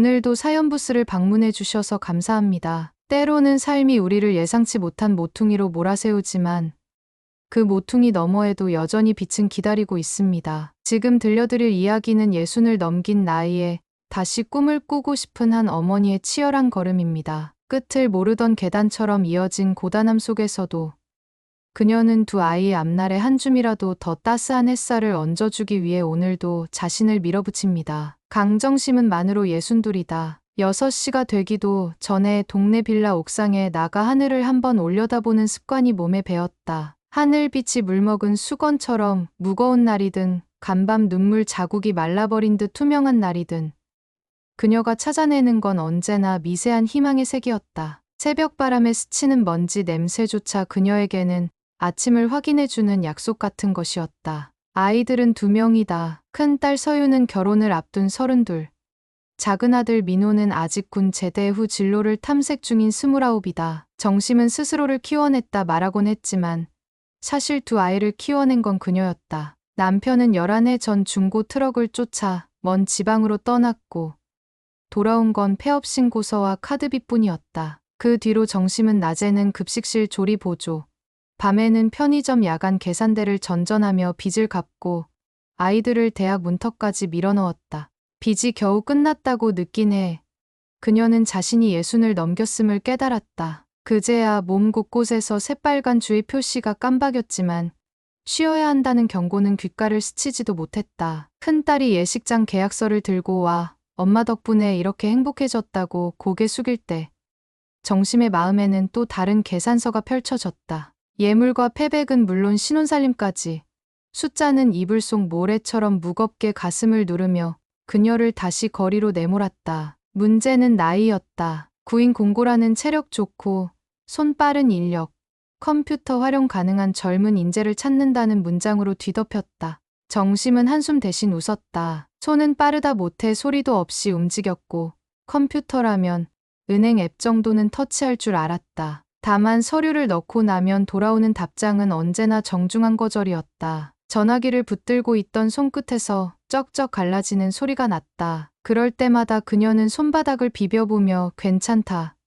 오늘도 사연부스를 방문해 주셔서 감사합니다. 때로는 삶이 우리를 예상치 못한 모퉁이로 몰아세우지만 그 모퉁이 너머에도 여전히 빛은 기다리고 있습니다. 지금 들려드릴 이야기는 60을 넘긴 나이에 다시 꿈을 꾸고 싶은 한 어머니의 치열한 걸음입니다. 끝을 모르던 계단처럼 이어진 고단함 속에서도 그녀는 두 아이의 앞날에 한 줌이라도 더 따스한 햇살을 얹어주기 위해 오늘도 자신을 밀어붙입니다. 강정심은 만으로 62이다. 6시가 되기도 전에 동네 빌라 옥상에 나가 하늘을 한번 올려다보는 습관이 몸에 배었다. 하늘빛이 물먹은 수건처럼 무거운 날이든 간밤 눈물 자국이 말라버린 듯 투명한 날이든 그녀가 찾아내는 건 언제나 미세한 희망의 색이었다. 새벽 바람에 스치는 먼지 냄새조차 그녀에게는 아침을 확인해주는 약속 같은 것이었다. 아이들은 2명이다. 큰딸 서유는 결혼을 앞둔 32. 작은 아들 민호는 아직 군 제대 후 진로를 탐색 중인 29이다. 정심은 스스로를 키워냈다 말하곤 했지만 사실 두 아이를 키워낸 건 그녀였다. 남편은 11해 전 중고 트럭을 쫓아 먼 지방으로 떠났고 돌아온 건 폐업 신고서와 카드빚뿐이었다. 그 뒤로 정심은 낮에는 급식실 조리 보조, 밤에는 편의점 야간 계산대를 전전하며 빚을 갚고 아이들을 대학 문턱까지 밀어넣었다. 빚이 겨우 끝났다고 느낀 해 그녀는 자신이 60을 넘겼음을 깨달았다. 그제야 몸 곳곳에서 새빨간 주의 표시가 깜박였지만 쉬어야 한다는 경고는 귓가를 스치지도 못했다. 큰딸이 예식장 계약서를 들고 와 엄마 덕분에 이렇게 행복해졌다고 고개 숙일 때 정심의 마음에는 또 다른 계산서가 펼쳐졌다. 예물과 패백은 물론 신혼살림까지. 숫자는 이불 속 모래처럼 무겁게 가슴을 누르며 그녀를 다시 거리로 내몰았다. 문제는 나이였다. 구인 공고라는 체력 좋고 손 빠른 인력, 컴퓨터 활용 가능한 젊은 인재를 찾는다는 문장으로 뒤덮였다. 정심은 한숨 대신 웃었다. 손은 빠르다 못해 소리도 없이 움직였고 컴퓨터라면 은행 앱 정도는 터치할 줄 알았다. 다만 서류를 넣고 나면 돌아오는 답장은 언제나 정중한 거절이었다. 전화기를 붙들고 있던 손끝에서 쩍쩍 갈라지는 소리가 났다. 그럴 때마다 그녀는 손바닥을 비벼보며 괜찮다.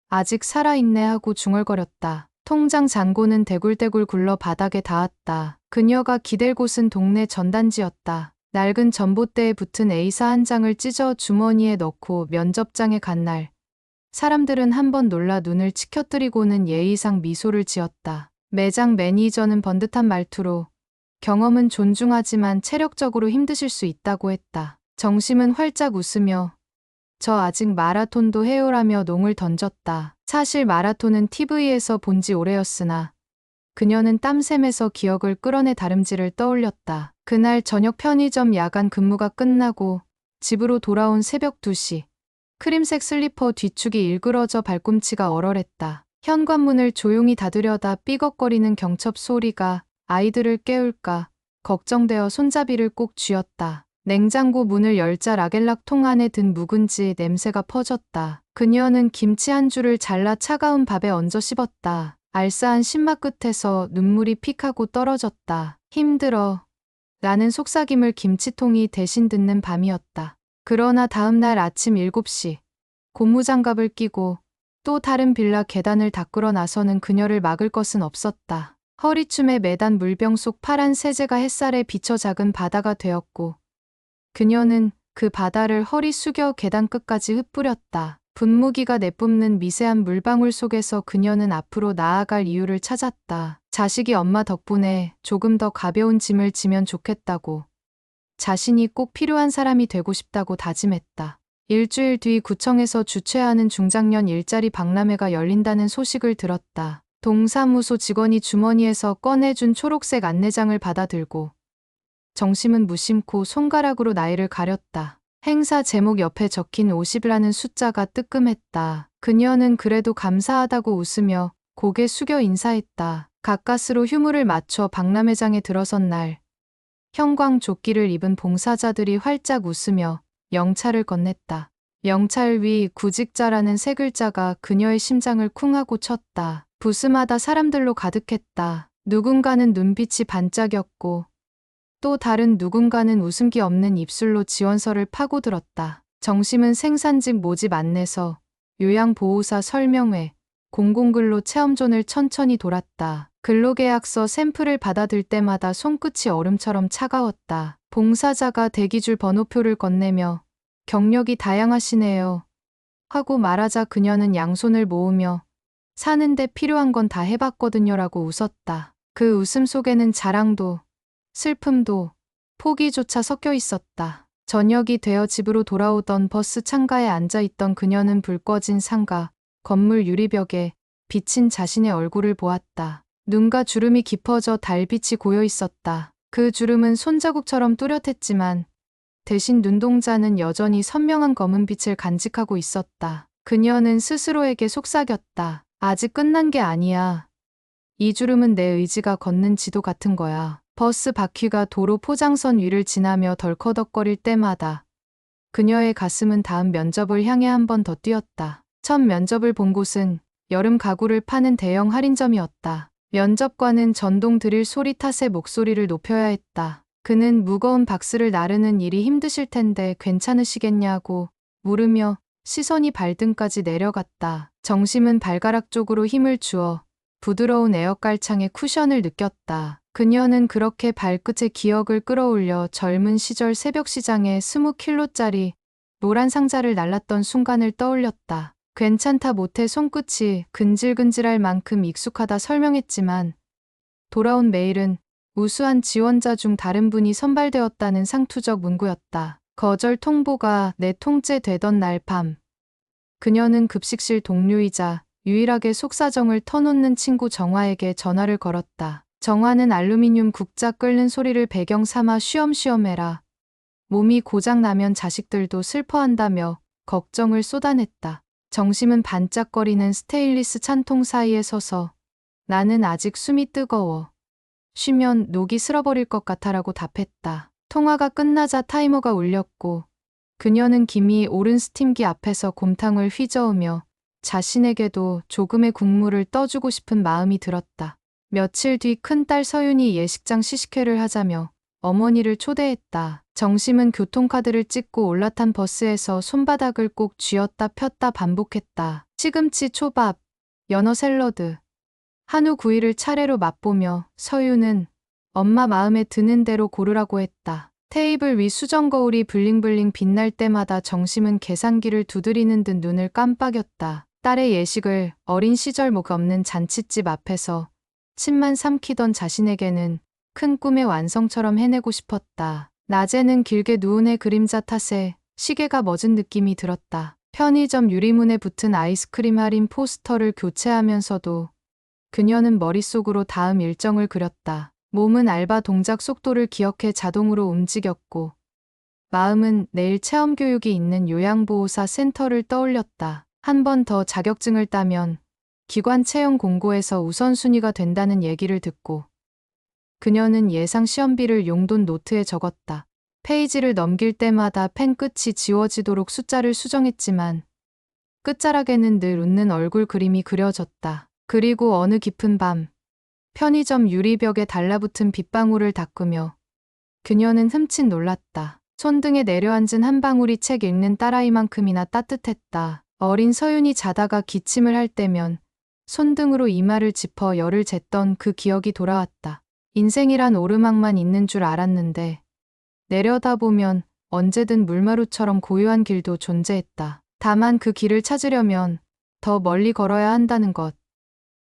아직 살아있네 하고 중얼거렸다. 통장 잔고는 대굴대굴 굴러 바닥에 닿았다. 그녀가 기댈 곳은 동네 전단지였다. 낡은 전봇대에 붙은 A사 한 장을 찢어 주머니에 넣고 면접장에 간 날 사람들은 한번 놀라 눈을 치켜뜨리고는 예의상 미소를 지었다. 매장 매니저는 번듯한 말투로 경험은 존중하지만 체력적으로 힘드실 수 있다고 했다. 정심은 활짝 웃으며 저 아직 마라톤도 해요라며 농을 던졌다. 사실 마라톤은 TV에서 본 지 오래였으나 그녀는 땀샘에서 기억을 끌어내 다름질을 떠올렸다. 그날 저녁 편의점 야간 근무가 끝나고 집으로 돌아온 새벽 2시. 크림색 슬리퍼 뒤축이 일그러져 발꿈치가 얼얼했다. 현관문을 조용히 닫으려다 삐걱거리는 경첩 소리가 아이들을 깨울까 걱정되어 손잡이를 꼭 쥐었다. 냉장고 문을 열자 라겔락 통 안에 든 묵은지 냄새가 퍼졌다. 그녀는 김치 한 줄을 잘라 차가운 밥에 얹어 씹었다. 알싸한 신맛 끝에서 눈물이 픽 하고 떨어졌다. 힘들어. 라는 속삭임을 김치통이 대신 듣는 밤이었다. 그러나 다음 날 아침 7시 고무장갑을 끼고 또 다른 빌라 계단을 닦으러 나서는 그녀를 막을 것은 없었다. 허리춤에 매단 물병 속 파란 세제가 햇살에 비쳐 작은 바다가 되었고 그녀는 그 바다를 허리 숙여 계단 끝까지 흩뿌렸다. 분무기가 내뿜는 미세한 물방울 속에서 그녀는 앞으로 나아갈 이유를 찾았다. 자식이 엄마 덕분에 조금 더 가벼운 짐을 지면 좋겠다고. 자신이 꼭 필요한 사람이 되고 싶다고 다짐했다. 일주일 뒤 구청에서 주최하는 중장년 일자리 박람회가 열린다는 소식을 들었다. 동사무소 직원이 주머니에서 꺼내준 초록색 안내장을 받아들고 정심은 무심코 손가락으로 나이를 가렸다. 행사 제목 옆에 적힌 50이라는 숫자가 뜨끔했다. 그녀는 그래도 감사하다고 웃으며 고개 숙여 인사했다. 가까스로 휴무를 맞춰 박람회장에 들어선 날 형광 조끼를 입은 봉사자들이 활짝 웃으며 영차를 건넸다. 영찰 위 구직자라는 세 글자가 그녀의 심장을 쿵 하고 쳤다. 부스마다 사람들로 가득했다. 누군가는 눈빛이 반짝였고 또 다른 누군가는 웃음기 없는 입술로 지원서를 파고들었다. 정심은 생산직 모집 안내서, 요양보호사 설명회, 공공근로 체험존을 천천히 돌았다. 근로계약서 샘플을 받아들 때마다 손끝이 얼음처럼 차가웠다. 봉사자가 대기줄 번호표를 건네며 경력이 다양하시네요 하고 말하자 그녀는 양손을 모으며 사는데 필요한 건 다 해봤거든요 라고 웃었다. 그 웃음 속에는 자랑도 슬픔도 포기조차 섞여 있었다. 저녁이 되어 집으로 돌아오던 버스 창가에 앉아있던 그녀는 불 꺼진 상가, 건물 유리벽에 비친 자신의 얼굴을 보았다. 눈과 주름이 깊어져 달빛이 고여 있었다. 그 주름은 손자국처럼 뚜렷했지만 대신 눈동자는 여전히 선명한 검은 빛을 간직하고 있었다. 그녀는 스스로에게 속삭였다. 아직 끝난 게 아니야. 이 주름은 내 의지가 걷는 지도 같은 거야. 버스 바퀴가 도로 포장선 위를 지나며 덜커덕거릴 때마다 그녀의 가슴은 다음 면접을 향해 한 번 더 뛰었다. 첫 면접을 본 곳은 여름 가구를 파는 대형 할인점이었다. 면접관은 전동 드릴 소리 탓에 목소리를 높여야 했다. 그는 무거운 박스를 나르는 일이 힘드실 텐데 괜찮으시겠냐고 물으며 시선이 발등까지 내려갔다. 정심은 발가락 쪽으로 힘을 주어 부드러운 에어깔창의 쿠션을 느꼈다. 그녀는 그렇게 발끝에 기억을 끌어올려 젊은 시절 새벽 시장에 20kg짜리 노란 상자를 날랐던 순간을 떠올렸다. 괜찮다 못해 손끝이 근질근질할 만큼 익숙하다 설명했지만 돌아온 메일은 우수한 지원자 중 다른 분이 선발되었다는 상투적 문구였다. 거절 통보가 내 통째되던 날 밤 그녀는 급식실 동료이자 유일하게 속사정을 터놓는 친구 정화에게 전화를 걸었다. 정화는 알루미늄 국자 끓는 소리를 배경 삼아 쉬엄쉬엄 해라. 몸이 고장나면 자식들도 슬퍼한다며 걱정을 쏟아냈다. 정심은 반짝거리는 스테인리스 찬통 사이에 서서 나는 아직 숨이 뜨거워. 쉬면 녹이 슬어버릴 것 같아라고 답했다. 통화가 끝나자 타이머가 울렸고 그녀는 김이 오른 스팀기 앞에서 곰탕을 휘저으며 자신에게도 조금의 국물을 떠주고 싶은 마음이 들었다. 며칠 뒤 큰딸 서윤이 예식장 시식회를 하자며 어머니를 초대했다. 정심은 교통카드를 찍고 올라탄 버스에서 손바닥을 꼭 쥐었다 폈다 반복했다. 시금치 초밥, 연어 샐러드, 한우 구이를 차례로 맛보며 서윤은 엄마 마음에 드는 대로 고르라고 했다. 테이블 위 수정 거울이 블링블링 빛날 때마다 정심은 계산기를 두드리는 듯 눈을 깜빡였다. 딸의 예식을 어린 시절 목 없는 잔칫집 앞에서 침만 삼키던 자신에게는 큰 꿈의 완성처럼 해내고 싶었다. 낮에는 길게 누운 해 그림자 탓에 시계가 멎은 느낌이 들었다. 편의점 유리문에 붙은 아이스크림 할인 포스터를 교체하면서도 그녀는 머릿속으로 다음 일정을 그렸다. 몸은 알바 동작 속도를 기억해 자동으로 움직였고 마음은 내일 체험교육이 있는 요양보호사 센터를 떠올렸다. 한 번 더 자격증을 따면 기관 채용 공고에서 우선순위가 된다는 얘기를 듣고 그녀는 예상 시험비를 용돈 노트에 적었다. 페이지를 넘길 때마다 펜 끝이 지워지도록 숫자를 수정했지만 끝자락에는 늘 웃는 얼굴 그림이 그려졌다. 그리고 어느 깊은 밤 편의점 유리벽에 달라붙은 빗방울을 닦으며 그녀는 흠칫 놀랐다. 손등에 내려앉은 한 방울이 책 읽는 딸아이만큼이나 따뜻했다. 어린 서윤이 자다가 기침을 할 때면 손등으로 이마를 짚어 열을 쟀던 그 기억이 돌아왔다. 인생이란 오르막만 있는 줄 알았는데 내려다보면 언제든 물마루처럼 고요한 길도 존재했다. 다만 그 길을 찾으려면 더 멀리 걸어야 한다는 것.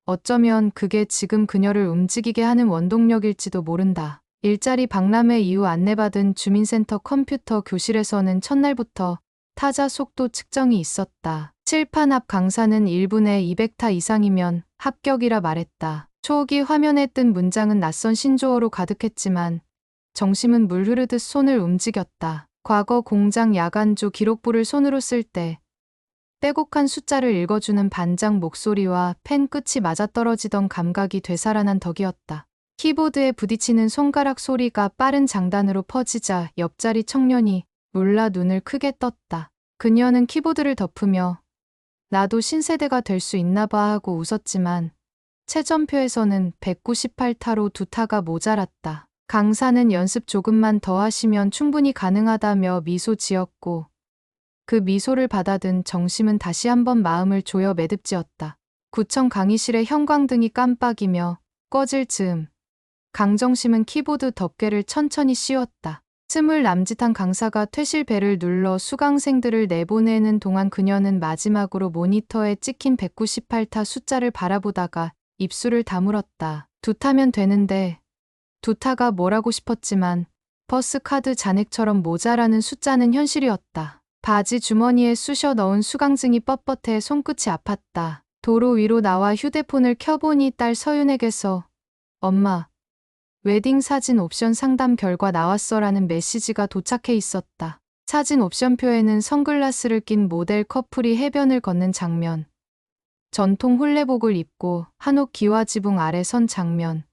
어쩌면 그게 지금 그녀를 움직이게 하는 원동력일지도 모른다. 일자리 박람회 이후 안내받은 주민센터 컴퓨터 교실에서는 첫날부터 타자 속도 측정이 있었다. 칠판 앞 강사는 1분에 200타 이상이면 합격이라 말했다. 초기 화면에 뜬 문장은 낯선 신조어로 가득했지만 정심은 물 흐르듯 손을 움직였다. 과거 공장 야간조 기록부를 손으로 쓸 때 빼곡한 숫자를 읽어주는 반장 목소리와 펜 끝이 맞아떨어지던 감각이 되살아난 덕이었다. 키보드에 부딪히는 손가락 소리가 빠른 장단으로 퍼지자 옆자리 청년이 놀라 눈을 크게 떴다. 그녀는 키보드를 덮으며 나도 신세대가 될 수 있나 봐 하고 웃었지만 채점표에서는 198타로 2타가 모자랐다. 강사는 연습 조금만 더 하시면 충분히 가능하다며 미소 지었고 그 미소를 받아든 정심은 다시 한번 마음을 조여 매듭지었다. 구청 강의실의 형광등이 깜빡이며 꺼질 즈음 강정심은 키보드 덮개를 천천히 씌웠다. 스물 남짓한 강사가 퇴실벨을 눌러 수강생들을 내보내는 동안 그녀는 마지막으로 모니터에 찍힌 198타 숫자를 바라보다가 입술을 다물었다. 2타면 되는데 2타가 뭐라고 싶었지만 버스 카드 잔액처럼 모자라는 숫자는 현실이었다. 바지 주머니에 쑤셔 넣은 수강증이 뻣뻣해 손끝이 아팠다. 도로 위로 나와 휴대폰을 켜보니 딸 서윤에게서 엄마, 웨딩 사진 옵션 상담 결과 나왔어라는 메시지가 도착해 있었다. 사진 옵션표에는 선글라스를 낀 모델 커플이 해변을 걷는 장면, 전통 홀레복을 입고 한옥 기와 지붕 아래 선 장면,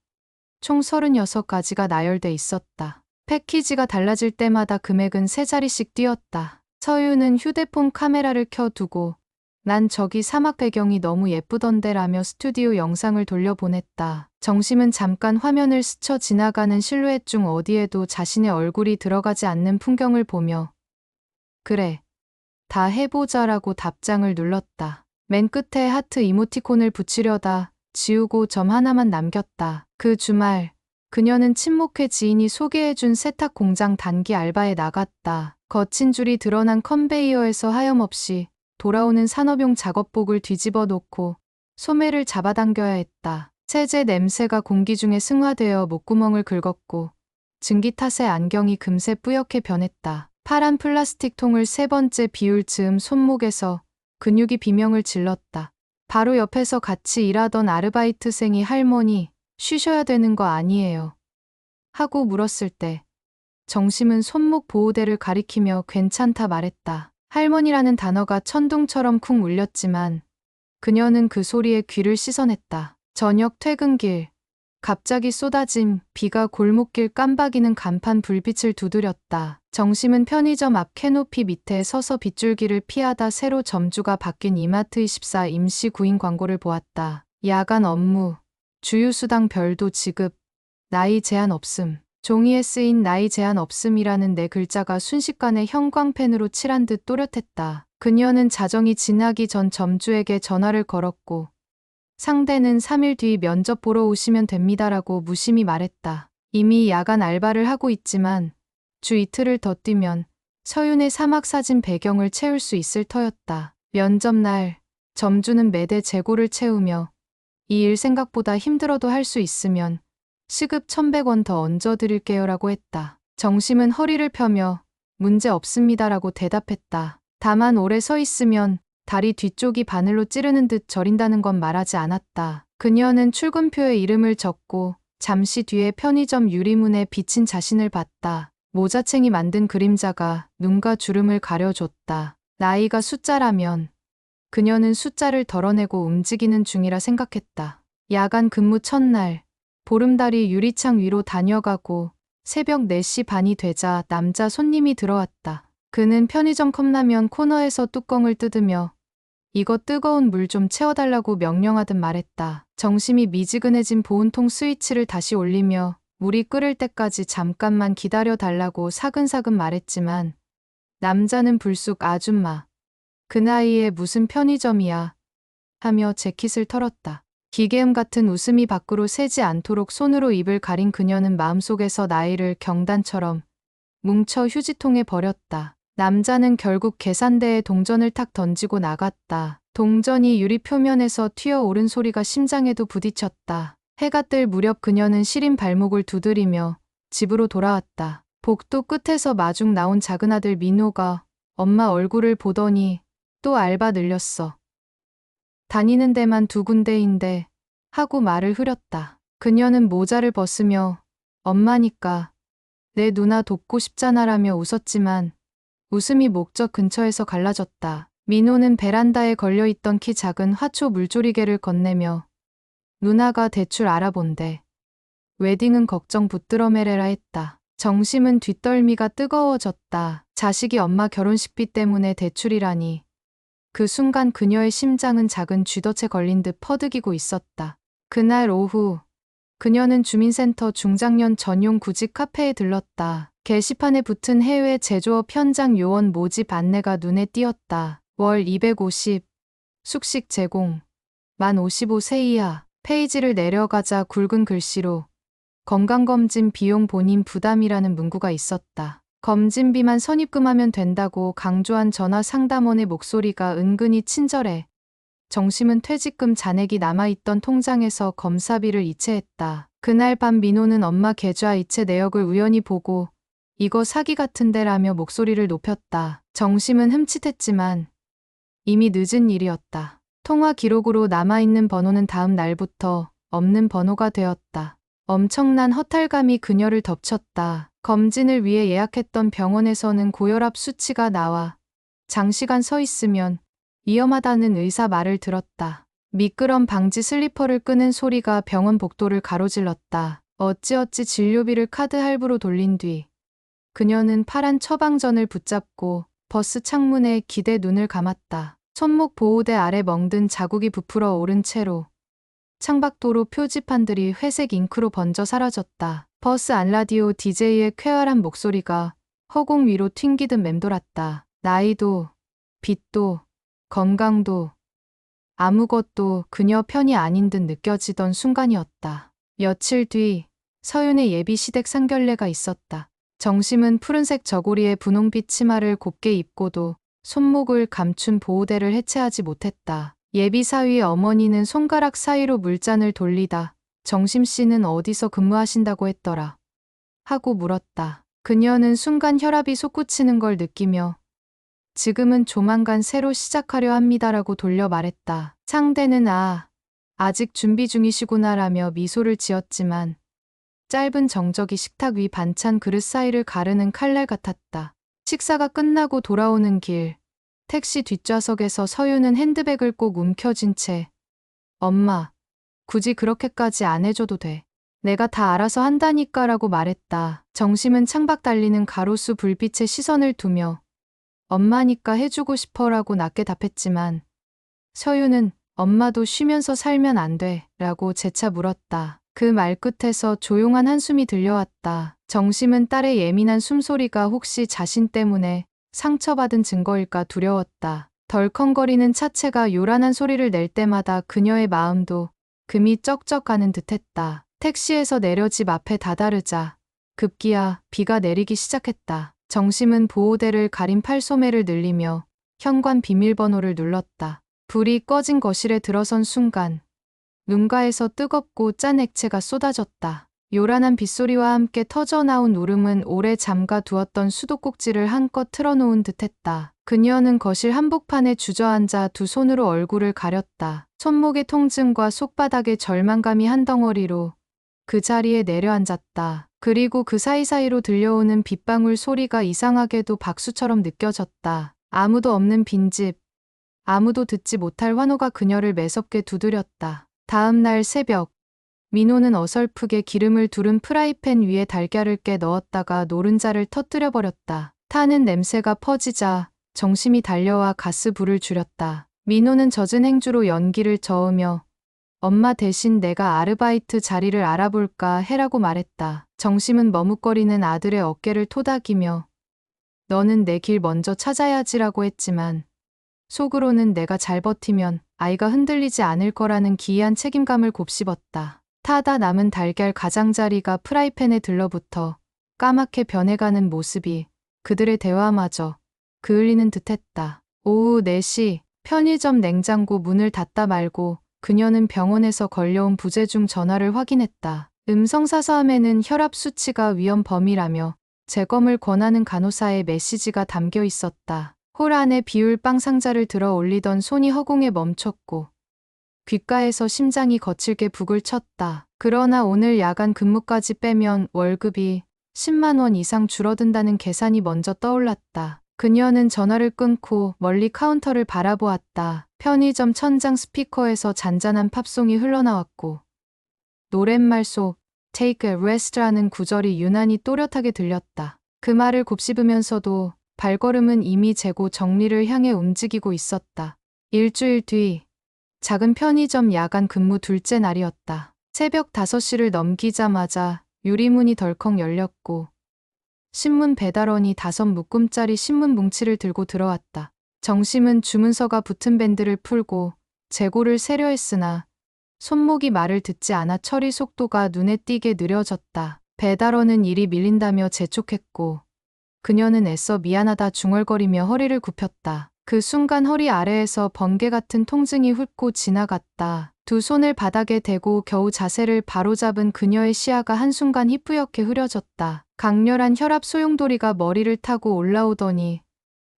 총 36가지가 나열돼 있었다. 패키지가 달라질 때마다 금액은 3자리씩 뛰었다. 서유는 휴대폰 카메라를 켜두고 난 저기 사막 배경이 너무 예쁘던데 라며 스튜디오 영상을 돌려보냈다. 정심은 잠깐 화면을 스쳐 지나가는 실루엣 중 어디에도 자신의 얼굴이 들어가지 않는 풍경을 보며 그래, 다 해보자라고 답장을 눌렀다. 맨 끝에 하트 이모티콘을 붙이려다 지우고 점 하나만 남겼다. 그 주말 그녀는 친목회 지인이 소개해준 세탁 공장 단기 알바에 나갔다. 거친 줄이 드러난 컨베이어에서 하염없이 돌아오는 산업용 작업복을 뒤집어 놓고 소매를 잡아당겨야 했다. 세제 냄새가 공기 중에 승화되어 목구멍을 긁었고 증기 탓에 안경이 금세 뿌옇게 변했다. 파란 플라스틱 통을 3번째 비울 즈음 손목에서 근육이 비명을 질렀다. 바로 옆에서 같이 일하던 아르바이트생이 할머니, 쉬셔야 되는 거 아니에요. 하고 물었을 때 정심은 손목 보호대를 가리키며 괜찮다 말했다. 할머니라는 단어가 천둥처럼 쿵 울렸지만 그녀는 그 소리에 귀를 씻어냈다. 저녁 퇴근길, 갑자기 쏟아진 비가 골목길 깜박이는 간판 불빛을 두드렸다. 정심은 편의점 앞 캐노피 밑에 서서 빗줄기를 피하다 새로 점주가 바뀐 이마트24 임시 구인 광고를 보았다. 야간 업무, 주유수당 별도 지급, 나이 제한 없음. 종이에 쓰인 나이 제한 없음이라는 4글자가 순식간에 형광펜으로 칠한 듯 또렷했다. 그녀는 자정이 지나기 전 점주에게 전화를 걸었고 상대는 3일 뒤 면접 보러 오시면 됩니다라고 무심히 말했다. 이미 야간 알바를 하고 있지만 주 이틀을 더 뛰면 서윤의 사막 사진 배경을 채울 수 있을 터였다. 면접 날 점주는 매대 재고를 채우며 이 일 생각보다 힘들어도 할 수 있으면 시급 1,100원 더 얹어드릴게요 라고 했다. 정심은 허리를 펴며 문제 없습니다라고 대답했다. 다만 오래 서 있으면 다리 뒤쪽이 바늘로 찌르는 듯 저린다는 건 말하지 않았다. 그녀는 출근표에 이름을 적고 잠시 뒤에 편의점 유리문에 비친 자신을 봤다. 모자챙이 만든 그림자가 눈과 주름을 가려줬다. 나이가 숫자라면 그녀는 숫자를 덜어내고 움직이는 중이라 생각했다. 야간 근무 첫날 보름달이 유리창 위로 다녀가고 새벽 4시 반이 되자 남자 손님이 들어왔다. 그는 편의점 컵라면 코너에서 뚜껑을 뜯으며 이거 뜨거운 물 좀 채워달라고 명령하듯 말했다. 정심이 미지근해진 보온통 스위치를 다시 올리며 물이 끓을 때까지 잠깐만 기다려달라고 사근사근 말했지만 남자는 불쑥 아줌마, 그 나이에 무슨 편의점이야 하며 재킷을 털었다. 기계음 같은 웃음이 밖으로 새지 않도록 손으로 입을 가린 그녀는 마음속에서 나이를 경단처럼 뭉쳐 휴지통에 버렸다. 남자는 결국 계산대에 동전을 탁 던지고 나갔다. 동전이 유리 표면에서 튀어오른 소리가 심장에도 부딪혔다. 해가 뜰 무렵 그녀는 시린 발목을 두드리며 집으로 돌아왔다. 복도 끝에서 마중 나온 작은 아들 민호가 엄마 얼굴을 보더니 또 알바 늘렸어. 다니는 데만 2군데인데 하고 말을 흐렸다. 그녀는 모자를 벗으며 엄마니까 내 누나 돕고 싶잖아라며 웃었지만 웃음이 목적 근처에서 갈라졌다. 민호는 베란다에 걸려있던 키 작은 화초 물조리개를 건네며 누나가 대출 알아본대. 웨딩은 걱정 붙들어 매래라 했다. 정심은 뒷덜미가 뜨거워졌다. 자식이 엄마 결혼식비 때문에 대출이라니. 그 순간 그녀의 심장은 작은 쥐덫에 걸린 듯 퍼득이고 있었다. 그날 오후 그녀는 주민센터 중장년 전용 구직 카페에 들렀다. 게시판에 붙은 해외 제조업 현장 요원 모집 안내가 눈에 띄었다. 월 250, 숙식 제공, 만 55세 이하. 페이지를 내려가자 굵은 글씨로 건강검진 비용 본인 부담이라는 문구가 있었다. 검진비만 선입금하면 된다고 강조한 전화 상담원의 목소리가 은근히 친절해. 정심은 퇴직금 잔액이 남아있던 통장에서 검사비를 이체했다. 그날 밤 민호는 엄마 계좌 이체 내역을 우연히 보고 이거 사기 같은데 라며 목소리를 높였다. 정심은 흠칫했지만 이미 늦은 일이었다. 통화 기록으로 남아있는 번호는 다음 날부터 없는 번호가 되었다. 엄청난 허탈감이 그녀를 덮쳤다. 검진을 위해 예약했던 병원에서는 고혈압 수치가 나와 장시간 서 있으면 위험하다는 의사 말을 들었다. 미끄럼 방지 슬리퍼를 끄는 소리가 병원 복도를 가로질렀다. 어찌어찌 진료비를 카드 할부로 돌린 뒤 그녀는 파란 처방전을 붙잡고 버스 창문에 기대 눈을 감았다. 손목 보호대 아래 멍든 자국이 부풀어 오른 채로 창밖도로 표지판들이 회색 잉크로 번져 사라졌다. 버스 안 라디오 DJ의 쾌활한 목소리가 허공 위로 튕기듯 맴돌았다. 나이도, 빚도, 건강도, 아무것도 그녀 편이 아닌 듯 느껴지던 순간이었다. 며칠 뒤 서윤의 예비 시댁 상견례가 있었다. 정심은 푸른색 저고리에 분홍빛 치마를 곱게 입고도 손목을 감춘 보호대를 해체하지 못했다. 예비 사위의 어머니는 손가락 사이로 물잔을 돌리다 정심 씨는 어디서 근무하신다고 했더라 하고 물었다. 그녀는 순간 혈압이 솟구치는 걸 느끼며 지금은 조만간 새로 시작하려 합니다라고 돌려 말했다. 상대는 아직 준비 중이시구나라며 미소를 지었지만 짧은 정적이 식탁 위 반찬 그릇 사이를 가르는 칼날 같았다. 식사가 끝나고 돌아오는 길, 택시 뒷좌석에서 서윤은 핸드백을 꼭 움켜쥔 채 엄마, 굳이 그렇게까지 안 해줘도 돼. 내가 다 알아서 한다니까 라고 말했다. 정심은 창밖 달리는 가로수 불빛에 시선을 두며 엄마니까 해주고 싶어라고 낮게 답했지만 서윤은 엄마도 쉬면서 살면 안 돼 라고 재차 물었다. 그 말끝에서 조용한 한숨이 들려왔다. 정심은 딸의 예민한 숨소리가 혹시 자신 때문에 상처받은 증거일까 두려웠다. 덜컹거리는 차체가 요란한 소리를 낼 때마다 그녀의 마음도 금이 쩍쩍 가는 듯했다. 택시에서 내려 집 앞에 다다르자 급기야 비가 내리기 시작했다. 정심은 보호대를 가린 팔소매를 늘리며 현관 비밀번호를 눌렀다. 불이 꺼진 거실에 들어선 순간 눈가에서 뜨겁고 짠 액체가 쏟아졌다. 요란한 빗소리와 함께 터져나온 울음은 오래 잠가 두었던 수도꼭지를 한껏 틀어놓은 듯했다. 그녀는 거실 한복판에 주저앉아 두 손으로 얼굴을 가렸다. 손목의 통증과 속바닥의 절망감이 한 덩어리로 그 자리에 내려앉았다. 그리고 그 사이사이로 들려오는 빗방울 소리가 이상하게도 박수처럼 느껴졌다. 아무도 없는 빈집, 아무도 듣지 못할 환호가 그녀를 매섭게 두드렸다. 다음 날 새벽, 민호는 어설프게 기름을 두른 프라이팬 위에 달걀을 깨 넣었다가 노른자를 터뜨려 버렸다. 타는 냄새가 퍼지자 정심이 달려와 가스불을 줄였다. 민호는 젖은 행주로 연기를 저으며 엄마 대신 내가 아르바이트 자리를 알아볼까 해라고 말했다. 정심은 머뭇거리는 아들의 어깨를 토닥이며 너는 내 길 먼저 찾아야지라고 했지만 속으로는 내가 잘 버티면 아이가 흔들리지 않을 거라는 기이한 책임감을 곱씹었다. 타다 남은 달걀 가장자리가 프라이팬에 들러붙어 까맣게 변해가는 모습이 그들의 대화마저 그을리는 듯했다. 오후 4시 편의점 냉장고 문을 닫다 말고 그녀는 병원에서 걸려온 부재중 전화를 확인했다. 음성사서함에는 혈압 수치가 위험 범위라며 재검을 권하는 간호사의 메시지가 담겨 있었다. 홀 안에 비울 빵 상자를 들어 올리던 손이 허공에 멈췄고 귓가에서 심장이 거칠게 북을 쳤다. 그러나 오늘 야간 근무까지 빼면 월급이 10만 원 이상 줄어든다는 계산이 먼저 떠올랐다. 그녀는 전화를 끊고 멀리 카운터를 바라보았다. 편의점 천장 스피커에서 잔잔한 팝송이 흘러나왔고 노랫말 속 Take a rest라는 구절이 유난히 또렷하게 들렸다. 그 말을 곱씹으면서도 발걸음은 이미 재고 정리를 향해 움직이고 있었다. 일주일 뒤 작은 편의점 야간 근무 둘째 날이었다. 새벽 5시를 넘기자마자 유리문이 덜컥 열렸고 신문 배달원이 5묶음짜리 신문 뭉치를 들고 들어왔다. 정심은 주문서가 붙은 밴드를 풀고 재고를 세려 했으나 손목이 말을 듣지 않아 처리 속도가 눈에 띄게 느려졌다. 배달원은 일이 밀린다며 재촉했고 그녀는 애써 미안하다 중얼거리며 허리를 굽혔다. 그 순간 허리 아래에서 번개 같은 통증이 훑고 지나갔다. 두 손을 바닥에 대고 겨우 자세를 바로잡은 그녀의 시야가 한순간 희뿌옇게 흐려졌다. 강렬한 혈압 소용돌이가 머리를 타고 올라오더니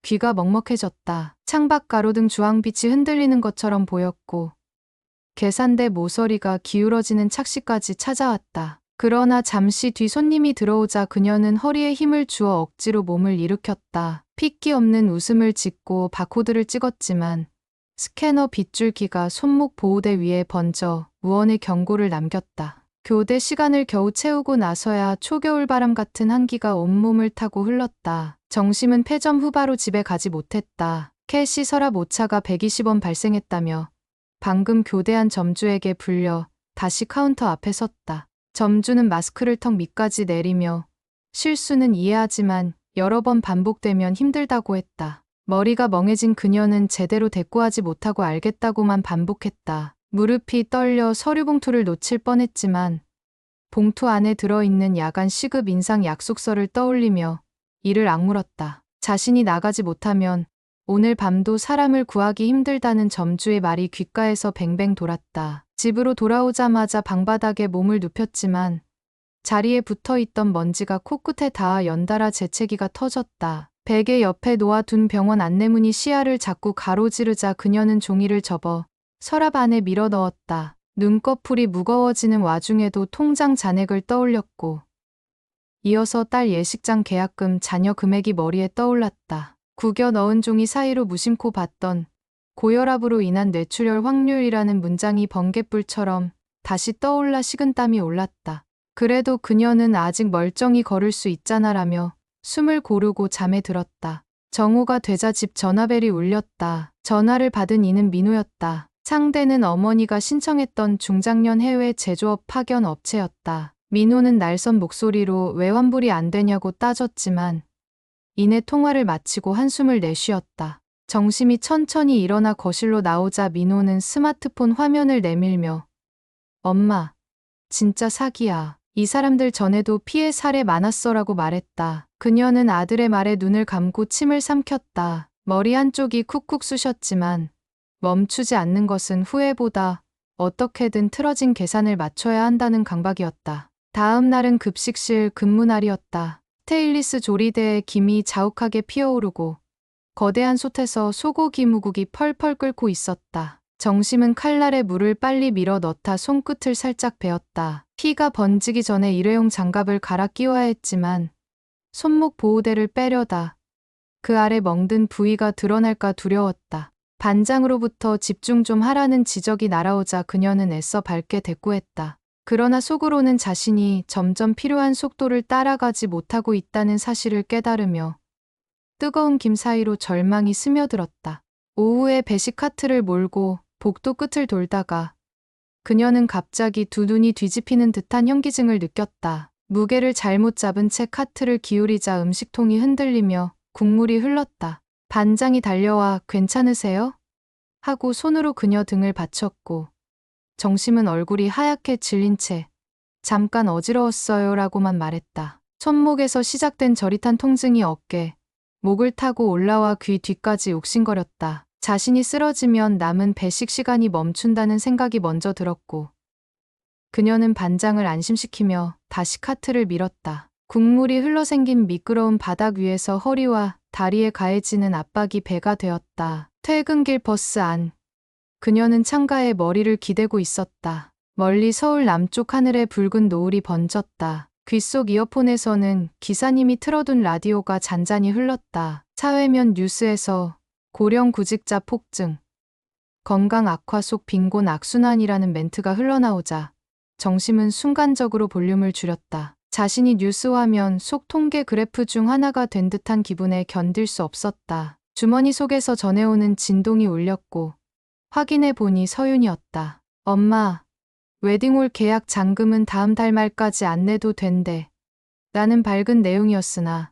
귀가 먹먹해졌다. 창밖 가로등 주황빛이 흔들리는 것처럼 보였고 계산대 모서리가 기울어지는 착시까지 찾아왔다. 그러나 잠시 뒤 손님이 들어오자 그녀는 허리에 힘을 주어 억지로 몸을 일으켰다. 핏기 없는 웃음을 짓고 바코드를 찍었지만 스캐너 빗줄기가 손목 보호대 위에 번져 무언의 경고를 남겼다. 교대 시간을 겨우 채우고 나서야 초겨울바람 같은 한기가 온몸을 타고 흘렀다. 정심은 폐점 후 바로 집에 가지 못했다. 캐시 서랍 오차가 120원 발생했다며 방금 교대한 점주에게 불려 다시 카운터 앞에 섰다. 점주는 마스크를 턱 밑까지 내리며 실수는 이해하지만 여러 번 반복되면 힘들다고 했다. 머리가 멍해진 그녀는 제대로 대꾸하지 못하고 알겠다고만 반복했다. 무릎이 떨려 서류 봉투를 놓칠 뻔했지만 봉투 안에 들어있는 야간 시급 인상 약속서를 떠올리며 이를 악물었다. 자신이 나가지 못하면 오늘 밤도 사람을 구하기 힘들다는 점주의 말이 귓가에서 뱅뱅 돌았다. 집으로 돌아오자마자 방바닥에 몸을 눕혔지만 자리에 붙어있던 먼지가 코끝에 닿아 연달아 재채기가 터졌다. 베개 옆에 놓아둔 병원 안내문이 시야를 자꾸 가로지르자 그녀는 종이를 접어 서랍 안에 밀어 넣었다. 눈꺼풀이 무거워지는 와중에도 통장 잔액을 떠올렸고 이어서 딸 예식장 계약금 잔여 금액이 머리에 떠올랐다. 구겨 넣은 종이 사이로 무심코 봤던 고혈압으로 인한 뇌출혈 확률이라는 문장이 번갯불처럼 다시 떠올라 식은땀이 올랐다. 그래도 그녀는 아직 멀쩡히 걸을 수 있잖아라며 숨을 고르고 잠에 들었다. 정오가 되자 집 전화벨이 울렸다. 전화를 받은 이는 민호였다. 상대는 어머니가 신청했던 중장년 해외 제조업 파견 업체였다. 민호는 날선 목소리로 왜 환불이 안 되냐고 따졌지만 이내 통화를 마치고 한숨을 내쉬었다. 정심이 천천히 일어나 거실로 나오자 민호는 스마트폰 화면을 내밀며 엄마, 진짜 사기야. 이 사람들 전에도 피해 사례 많았어라고 말했다. 그녀는 아들의 말에 눈을 감고 침을 삼켰다. 머리 한쪽이 쿡쿡 쑤셨지만 멈추지 않는 것은 후회보다 어떻게든 틀어진 계산을 맞춰야 한다는 강박이었다. 다음 날은 급식실 근무날이었다. 스테인리스 조리대에 김이 자욱하게 피어오르고 거대한 솥에서 소고기 무국이 펄펄 끓고 있었다. 정심은 칼날에 물을 빨리 밀어 넣다 손끝을 살짝 베었다. 피가 번지기 전에 일회용 장갑을 갈아 끼워야 했지만 손목 보호대를 빼려다 그 아래 멍든 부위가 드러날까 두려웠다. 반장으로부터 집중 좀 하라는 지적이 날아오자 그녀는 애써 밝게 대꾸했다. 그러나 속으로는 자신이 점점 필요한 속도를 따라가지 못하고 있다는 사실을 깨달으며 뜨거운 김 사이로 절망이 스며들었다. 오후에 배식 카트를 몰고 복도 끝을 돌다가 그녀는 갑자기 두 눈이 뒤집히는 듯한 현기증을 느꼈다. 무게를 잘못 잡은 채 카트를 기울이자 음식통이 흔들리며 국물이 흘렀다. 반장이 달려와 괜찮으세요? 하고 손으로 그녀 등을 받쳤고 정심은 얼굴이 하얗게 질린 채 잠깐 어지러웠어요 라고만 말했다. 손목에서 시작된 저릿한 통증이 어깨, 목을 타고 올라와 귀 뒤까지 욱신거렸다. 자신이 쓰러지면 남은 배식 시간이 멈춘다는 생각이 먼저 들었고 그녀는 반장을 안심시키며 다시 카트를 밀었다. 국물이 흘러생긴 미끄러운 바닥 위에서 허리와 다리에 가해지는 압박이 배가 되었다. 퇴근길 버스 안. 그녀는 창가에 머리를 기대고 있었다. 멀리 서울 남쪽 하늘에 붉은 노을이 번졌다. 귓속 이어폰에서는 기사님이 틀어둔 라디오가 잔잔히 흘렀다. 사회면 뉴스에서 고령 구직자 폭증, 건강 악화 속 빈곤 악순환이라는 멘트가 흘러나오자 정심은 순간적으로 볼륨을 줄였다. 자신이 뉴스 화면 속 통계 그래프 중 하나가 된 듯한 기분에 견딜 수 없었다. 주머니 속에서 전해오는 진동이 울렸고 확인해 보니 서윤이었다. 엄마, 웨딩홀 계약 잔금은 다음 달 말까지 안 내도 된대. 라는 밝은 내용이었으나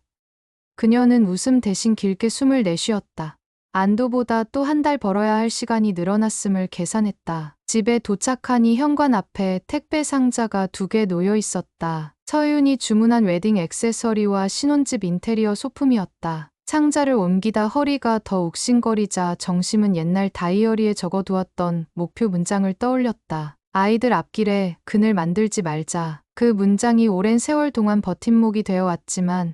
그녀는 웃음 대신 길게 숨을 내쉬었다. 안도보다 또 한 달 벌어야 할 시간이 늘어났음을 계산했다. 집에 도착하니 현관 앞에 택배 상자가 2개 놓여 있었다. 서윤이 주문한 웨딩 액세서리와 신혼집 인테리어 소품이었다. 상자를 옮기다 허리가 더 욱신거리자 정심은 옛날 다이어리에 적어두었던 목표 문장을 떠올렸다. 아이들 앞길에 그늘 만들지 말자. 그 문장이 오랜 세월 동안 버팀목이 되어 왔지만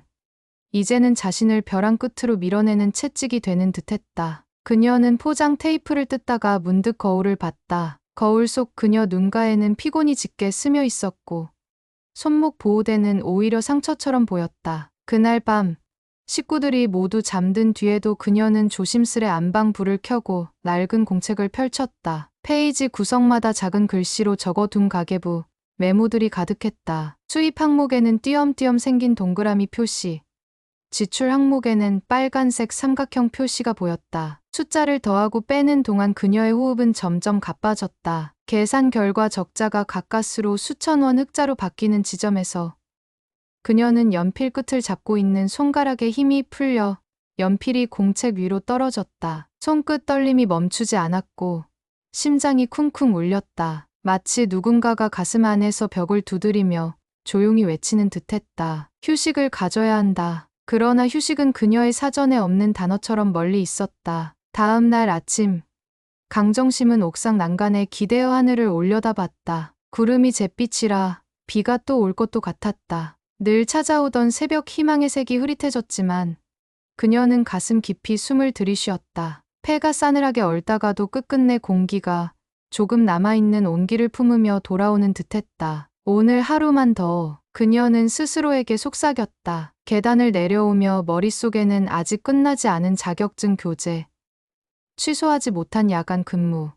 이제는 자신을 벼랑 끝으로 밀어내는 채찍이 되는 듯했다. 그녀는 포장 테이프를 뜯다가 문득 거울을 봤다. 거울 속 그녀 눈가에는 피곤이 짙게 스며 있었고 손목 보호대는 오히려 상처처럼 보였다. 그날 밤 식구들이 모두 잠든 뒤에도 그녀는 조심스레 안방 불을 켜고 낡은 공책을 펼쳤다. 페이지 구석마다 작은 글씨로 적어둔 가계부, 메모들이 가득했다. 수입 항목에는 띄엄띄엄 생긴 동그라미 표시, 지출 항목에는 빨간색 삼각형 표시가 보였다. 숫자를 더하고 빼는 동안 그녀의 호흡은 점점 가빠졌다. 계산 결과 적자가 가까스로 수천 원 흑자로 바뀌는 지점에서 그녀는 연필 끝을 잡고 있는 손가락에 힘이 풀려 연필이 공책 위로 떨어졌다. 손끝 떨림이 멈추지 않았고 심장이 쿵쿵 울렸다. 마치 누군가가 가슴 안에서 벽을 두드리며 조용히 외치는 듯했다. 휴식을 가져야 한다. 그러나 휴식은 그녀의 사전에 없는 단어처럼 멀리 있었다. 다음 날 아침, 강정심은 옥상 난간에 기대어 하늘을 올려다봤다. 구름이 잿빛이라 비가 또 올 것도 같았다. 늘 찾아오던 새벽 희망의 색이 흐릿해졌지만 그녀는 가슴 깊이 숨을 들이쉬었다. 폐가 싸늘하게 얼다가도 끝끝내 공기가 조금 남아있는 온기를 품으며 돌아오는 듯했다. 오늘 하루만 더. 그녀는 스스로에게 속삭였다. 계단을 내려오며 머릿속에는 아직 끝나지 않은 자격증 교재, 취소하지 못한 야간 근무,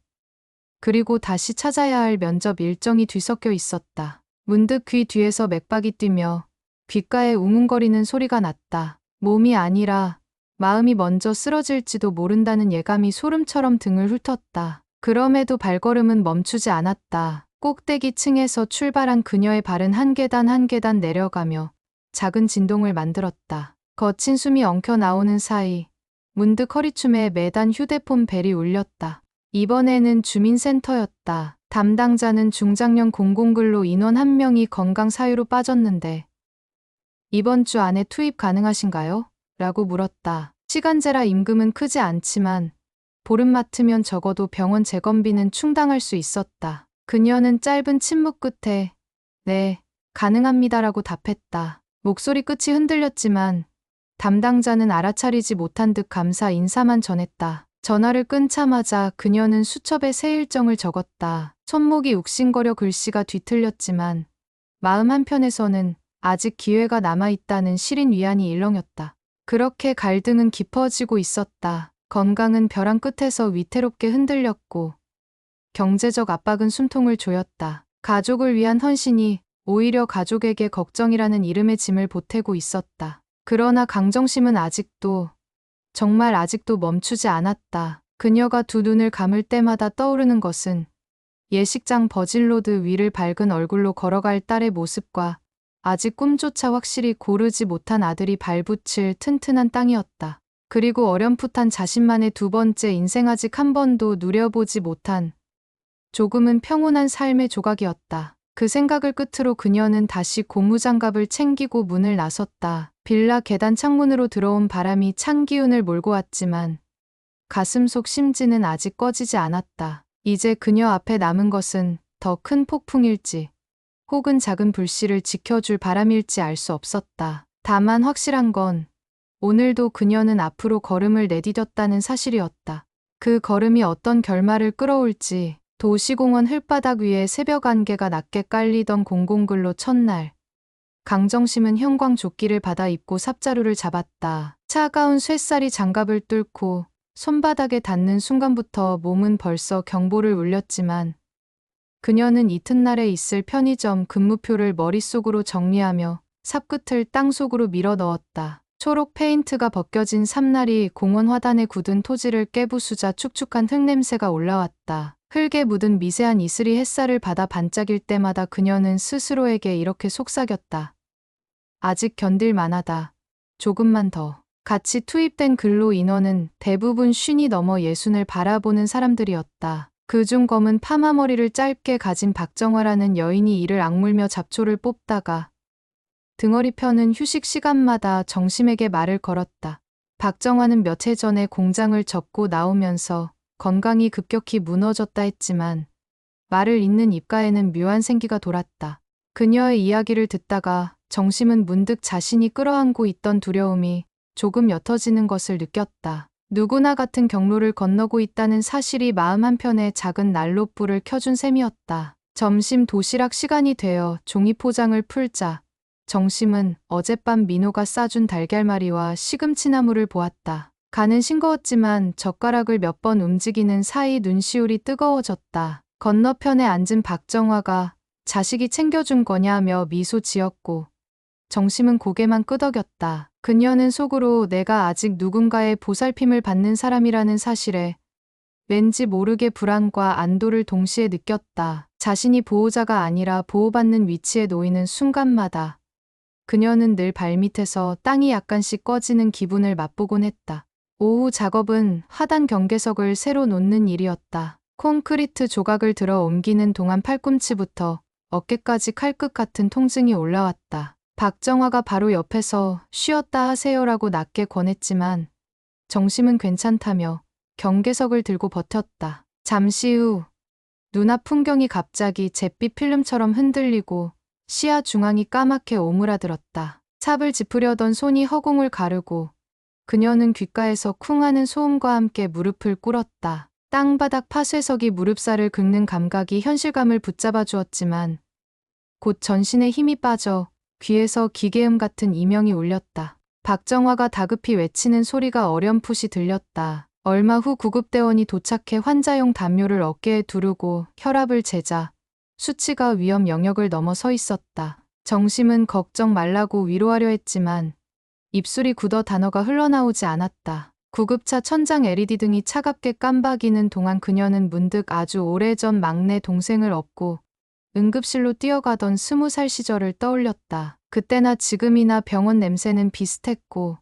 그리고 다시 찾아야 할 면접 일정이 뒤섞여 있었다. 문득 귀 뒤에서 맥박이 뛰며 귓가에 웅웅거리는 소리가 났다. 몸이 아니라 마음이 먼저 쓰러질지도 모른다는 예감이 소름처럼 등을 훑었다. 그럼에도 발걸음은 멈추지 않았다. 꼭대기 층에서 출발한 그녀의 발은 한 계단 한 계단 내려가며 작은 진동을 만들었다. 거친 숨이 엉켜 나오는 사이 문득 허리춤에 매단 휴대폰 벨이 울렸다. 이번에는 주민센터였다. 담당자는 중장년 공공근로 인원 1명이 건강 사유로 빠졌는데 이번 주 안에 투입 가능하신가요? 라고 물었다. 시간제라 임금은 크지 않지만 보름 맡으면 적어도 병원 재검비는 충당할 수 있었다. 그녀는 짧은 침묵 끝에 네, 가능합니다라고 답했다. 목소리 끝이 흔들렸지만 담당자는 알아차리지 못한 듯 감사 인사만 전했다. 전화를 끊자마자 그녀는 수첩에 새 일정을 적었다. 손목이 욱신거려 글씨가 뒤틀렸지만 마음 한편에서는 아직 기회가 남아있다는 시린 위안이 일렁였다. 그렇게 갈등은 깊어지고 있었다. 건강은 벼랑 끝에서 위태롭게 흔들렸고 경제적 압박은 숨통을 조였다. 가족을 위한 헌신이 오히려 가족에게 걱정이라는 이름의 짐을 보태고 있었다. 그러나 강정심은 아직도, 정말 아직도 멈추지 않았다. 그녀가 두 눈을 감을 때마다 떠오르는 것은 예식장 버질로드 위를 밝은 얼굴로 걸어갈 딸의 모습과 아직 꿈조차 확실히 고르지 못한 아들이 발붙일 튼튼한 땅이었다. 그리고 어렴풋한 자신만의 두 번째 인생 아직 한 번도 누려보지 못한 조금은 평온한 삶의 조각이었다. 그 생각을 끝으로 그녀는 다시 고무장갑을 챙기고 문을 나섰다. 빌라 계단 창문으로 들어온 바람이 찬 기운을 몰고 왔지만 가슴속 심지는 아직 꺼지지 않았다. 이제 그녀 앞에 남은 것은 더 큰 폭풍일지 혹은 작은 불씨를 지켜줄 바람일지 알 수 없었다. 다만 확실한 건 오늘도 그녀는 앞으로 걸음을 내디뎠다는 사실이었다. 그 걸음이 어떤 결말을 끌어올지 도시공원 흙바닥 위에 새벽 안개가 낮게 깔리던 공공근로 첫날. 강정심은 형광조끼를 받아 입고 삽자루를 잡았다. 차가운 쇠살이 장갑을 뚫고 손바닥에 닿는 순간부터 몸은 벌써 경보를 울렸지만 그녀는 이튿날에 있을 편의점 근무표를 머릿속으로 정리하며 삽끝을 땅속으로 밀어 넣었다. 초록 페인트가 벗겨진 삼날이 공원 화단에 굳은 토지를 깨부수자 축축한 흙냄새가 올라왔다. 흙에 묻은 미세한 이슬이 햇살을 받아 반짝일 때마다 그녀는 스스로에게 이렇게 속삭였다. 아직 견딜 만하다. 조금만 더. 같이 투입된 근로 인원은 대부분 50이 넘어 60을 바라보는 사람들이었다. 그중 검은 파마머리를 짧게 가진 박정화라는 여인이 이를 악물며 잡초를 뽑다가 등허리 펴는 휴식 시간마다 정심에게 말을 걸었다. 박정화는 몇 해 전에 공장을 접고 나오면서 건강이 급격히 무너졌다 했지만 말을 잇는 입가에는 묘한 생기가 돌았다. 그녀의 이야기를 듣다가 정심은 문득 자신이 끌어안고 있던 두려움이 조금 옅어지는 것을 느꼈다. 누구나 같은 경로를 건너고 있다는 사실이 마음 한편에 작은 난로불을 켜준 셈이었다. 점심 도시락 시간이 되어 종이 포장을 풀자 정심은 어젯밤 민호가 싸준 달걀말이와 시금치나물을 보았다. 간은 싱거웠지만 젓가락을 몇 번 움직이는 사이 눈시울이 뜨거워졌다. 건너편에 앉은 박정화가 자식이 챙겨준 거냐며 미소 지었고 정심은 고개만 끄덕였다. 그녀는 속으로 내가 아직 누군가의 보살핌을 받는 사람이라는 사실에 왠지 모르게 불안과 안도를 동시에 느꼈다. 자신이 보호자가 아니라 보호받는 위치에 놓이는 순간마다 그녀는 늘 발밑에서 땅이 약간씩 꺼지는 기분을 맛보곤 했다. 오후 작업은 하단 경계석을 새로 놓는 일이었다. 콘크리트 조각을 들어 옮기는 동안 팔꿈치부터 어깨까지 칼끝 같은 통증이 올라왔다. 박정화가 바로 옆에서 쉬었다 하세요라고 낮게 권했지만 정심은 괜찮다며 경계석을 들고 버텼다. 잠시 후 눈앞 풍경이 갑자기 잿빛 필름처럼 흔들리고 시야 중앙이 까맣게 오므라들었다. 삽을 짚으려던 손이 허공을 가르고 그녀는 귓가에서 쿵 하는 소음과 함께 무릎을 꿇었다. 땅바닥 파쇄석이 무릎살을 긁는 감각이 현실감을 붙잡아 주었지만 곧 전신에 힘이 빠져 귀에서 기계음 같은 이명이 울렸다. 박정화가 다급히 외치는 소리가 어렴풋이 들렸다. 얼마 후 구급대원이 도착해 환자용 담요를 어깨에 두르고 혈압을 재자 수치가 위험 영역을 넘어 서 있었다. 정심은 걱정 말라고 위로하려 했지만 입술이 굳어 단어가 흘러나오지 않았다. 구급차 천장 LED 등이 차갑게 깜박이는 동안 그녀는 문득 아주 오래전 막내 동생을 업고 응급실로 뛰어가던 20살 시절을 떠올렸다. 그때나 지금이나 병원 냄새는 비슷했고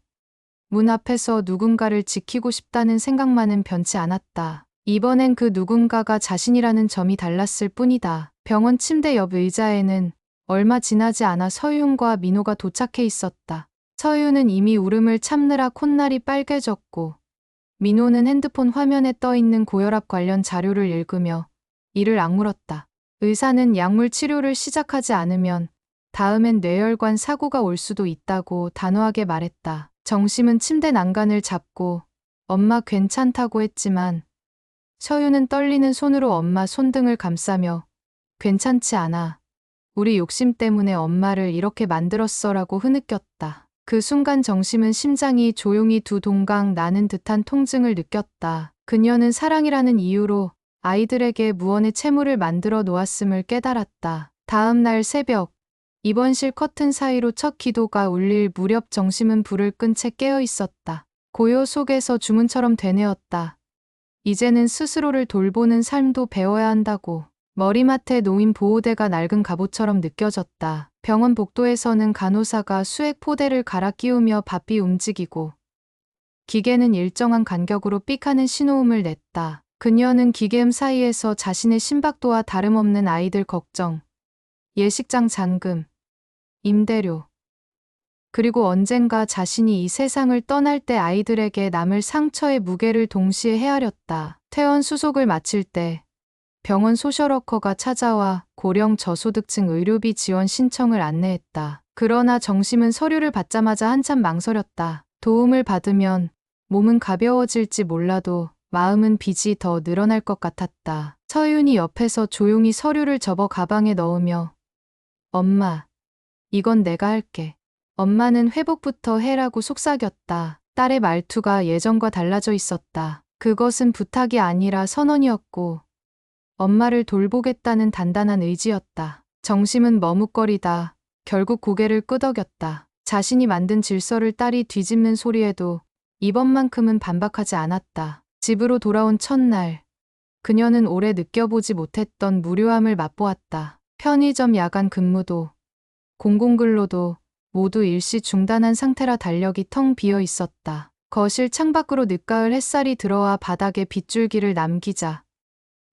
문 앞에서 누군가를 지키고 싶다는 생각만은 변치 않았다. 이번엔 그 누군가가 자신이라는 점이 달랐을 뿐이다. 병원 침대 옆 의자에는 얼마 지나지 않아 서윤과 민호가 도착해 있었다. 서윤은 이미 울음을 참느라 콧날이 빨개졌고 민호는 핸드폰 화면에 떠있는 고혈압 관련 자료를 읽으며 이를 악물었다. 의사는 약물 치료를 시작하지 않으면 다음엔 뇌혈관 사고가 올 수도 있다고 단호하게 말했다. 정심은 침대 난간을 잡고 엄마 괜찮다고 했지만 서윤은 떨리는 손으로 엄마 손등을 감싸며 괜찮지 않아. 우리 욕심 때문에 엄마를 이렇게 만들었어라고 흐느꼈다. 그 순간 정심은 심장이 조용히 두 동강 나는 듯한 통증을 느꼈다. 그녀는 사랑이라는 이유로 아이들에게 무언의 채무를 만들어 놓았음을 깨달았다. 다음 날 새벽 입원실 커튼 사이로 첫 기도가 울릴 무렵 정심은 불을 끈 채 깨어 있었다. 고요 속에서 주문처럼 되뇌었다. 이제는 스스로를 돌보는 삶도 배워야 한다고. 머리맡에 놓인 보호대가 낡은 갑옷처럼 느껴졌다. 병원 복도에서는 간호사가 수액 포대를 갈아 끼우며 바삐 움직이고 기계는 일정한 간격으로 삑하는 신호음을 냈다. 그녀는 기계음 사이에서 자신의 심박도와 다름없는 아이들 걱정, 예식장 잔금, 임대료, 그리고 언젠가 자신이 이 세상을 떠날 때 아이들에게 남을 상처의 무게를 동시에 헤아렸다. 퇴원 수속을 마칠 때 병원 소셜워커가 찾아와 고령 저소득층 의료비 지원 신청을 안내했다. 그러나 정심은 서류를 받자마자 한참 망설였다. 도움을 받으면 몸은 가벼워질지 몰라도 마음은 빚이 더 늘어날 것 같았다. 서윤이 옆에서 조용히 서류를 접어 가방에 넣으며 엄마, 이건 내가 할게. 엄마는 회복부터 해라고 속삭였다. 딸의 말투가 예전과 달라져 있었다. 그것은 부탁이 아니라 선언이었고 엄마를 돌보겠다는 단단한 의지였다. 정심은 머뭇거리다 결국 고개를 끄덕였다. 자신이 만든 질서를 딸이 뒤집는 소리에도 이번만큼은 반박하지 않았다. 집으로 돌아온 첫날, 그녀는 오래 느껴보지 못했던 무료함을 맛보았다. 편의점 야간 근무도, 공공근로도, 모두 일시 중단한 상태라 달력이 텅 비어 있었다. 거실 창밖으로 늦가을 햇살이 들어와 바닥에 빗줄기를 남기자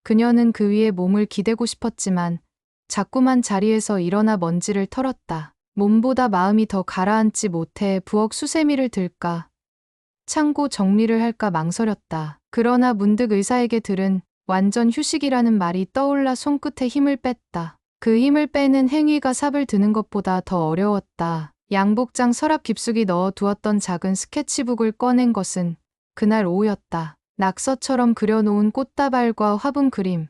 그녀는 그 위에 몸을 기대고 싶었지만 자꾸만 자리에서 일어나 먼지를 털었다. 몸보다 마음이 더 가라앉지 못해 부엌 수세미를 들까 창고 정리를 할까 망설였다. 그러나 문득 의사에게 들은 완전 휴식이라는 말이 떠올라 손끝에 힘을 뺐다. 그 힘을 빼는 행위가 삽을 드는 것보다 더 어려웠다. 양복장 서랍 깊숙이 넣어 두었던 작은 스케치북을 꺼낸 것은 그날 오후였다. 낙서처럼 그려놓은 꽃다발과 화분 그림,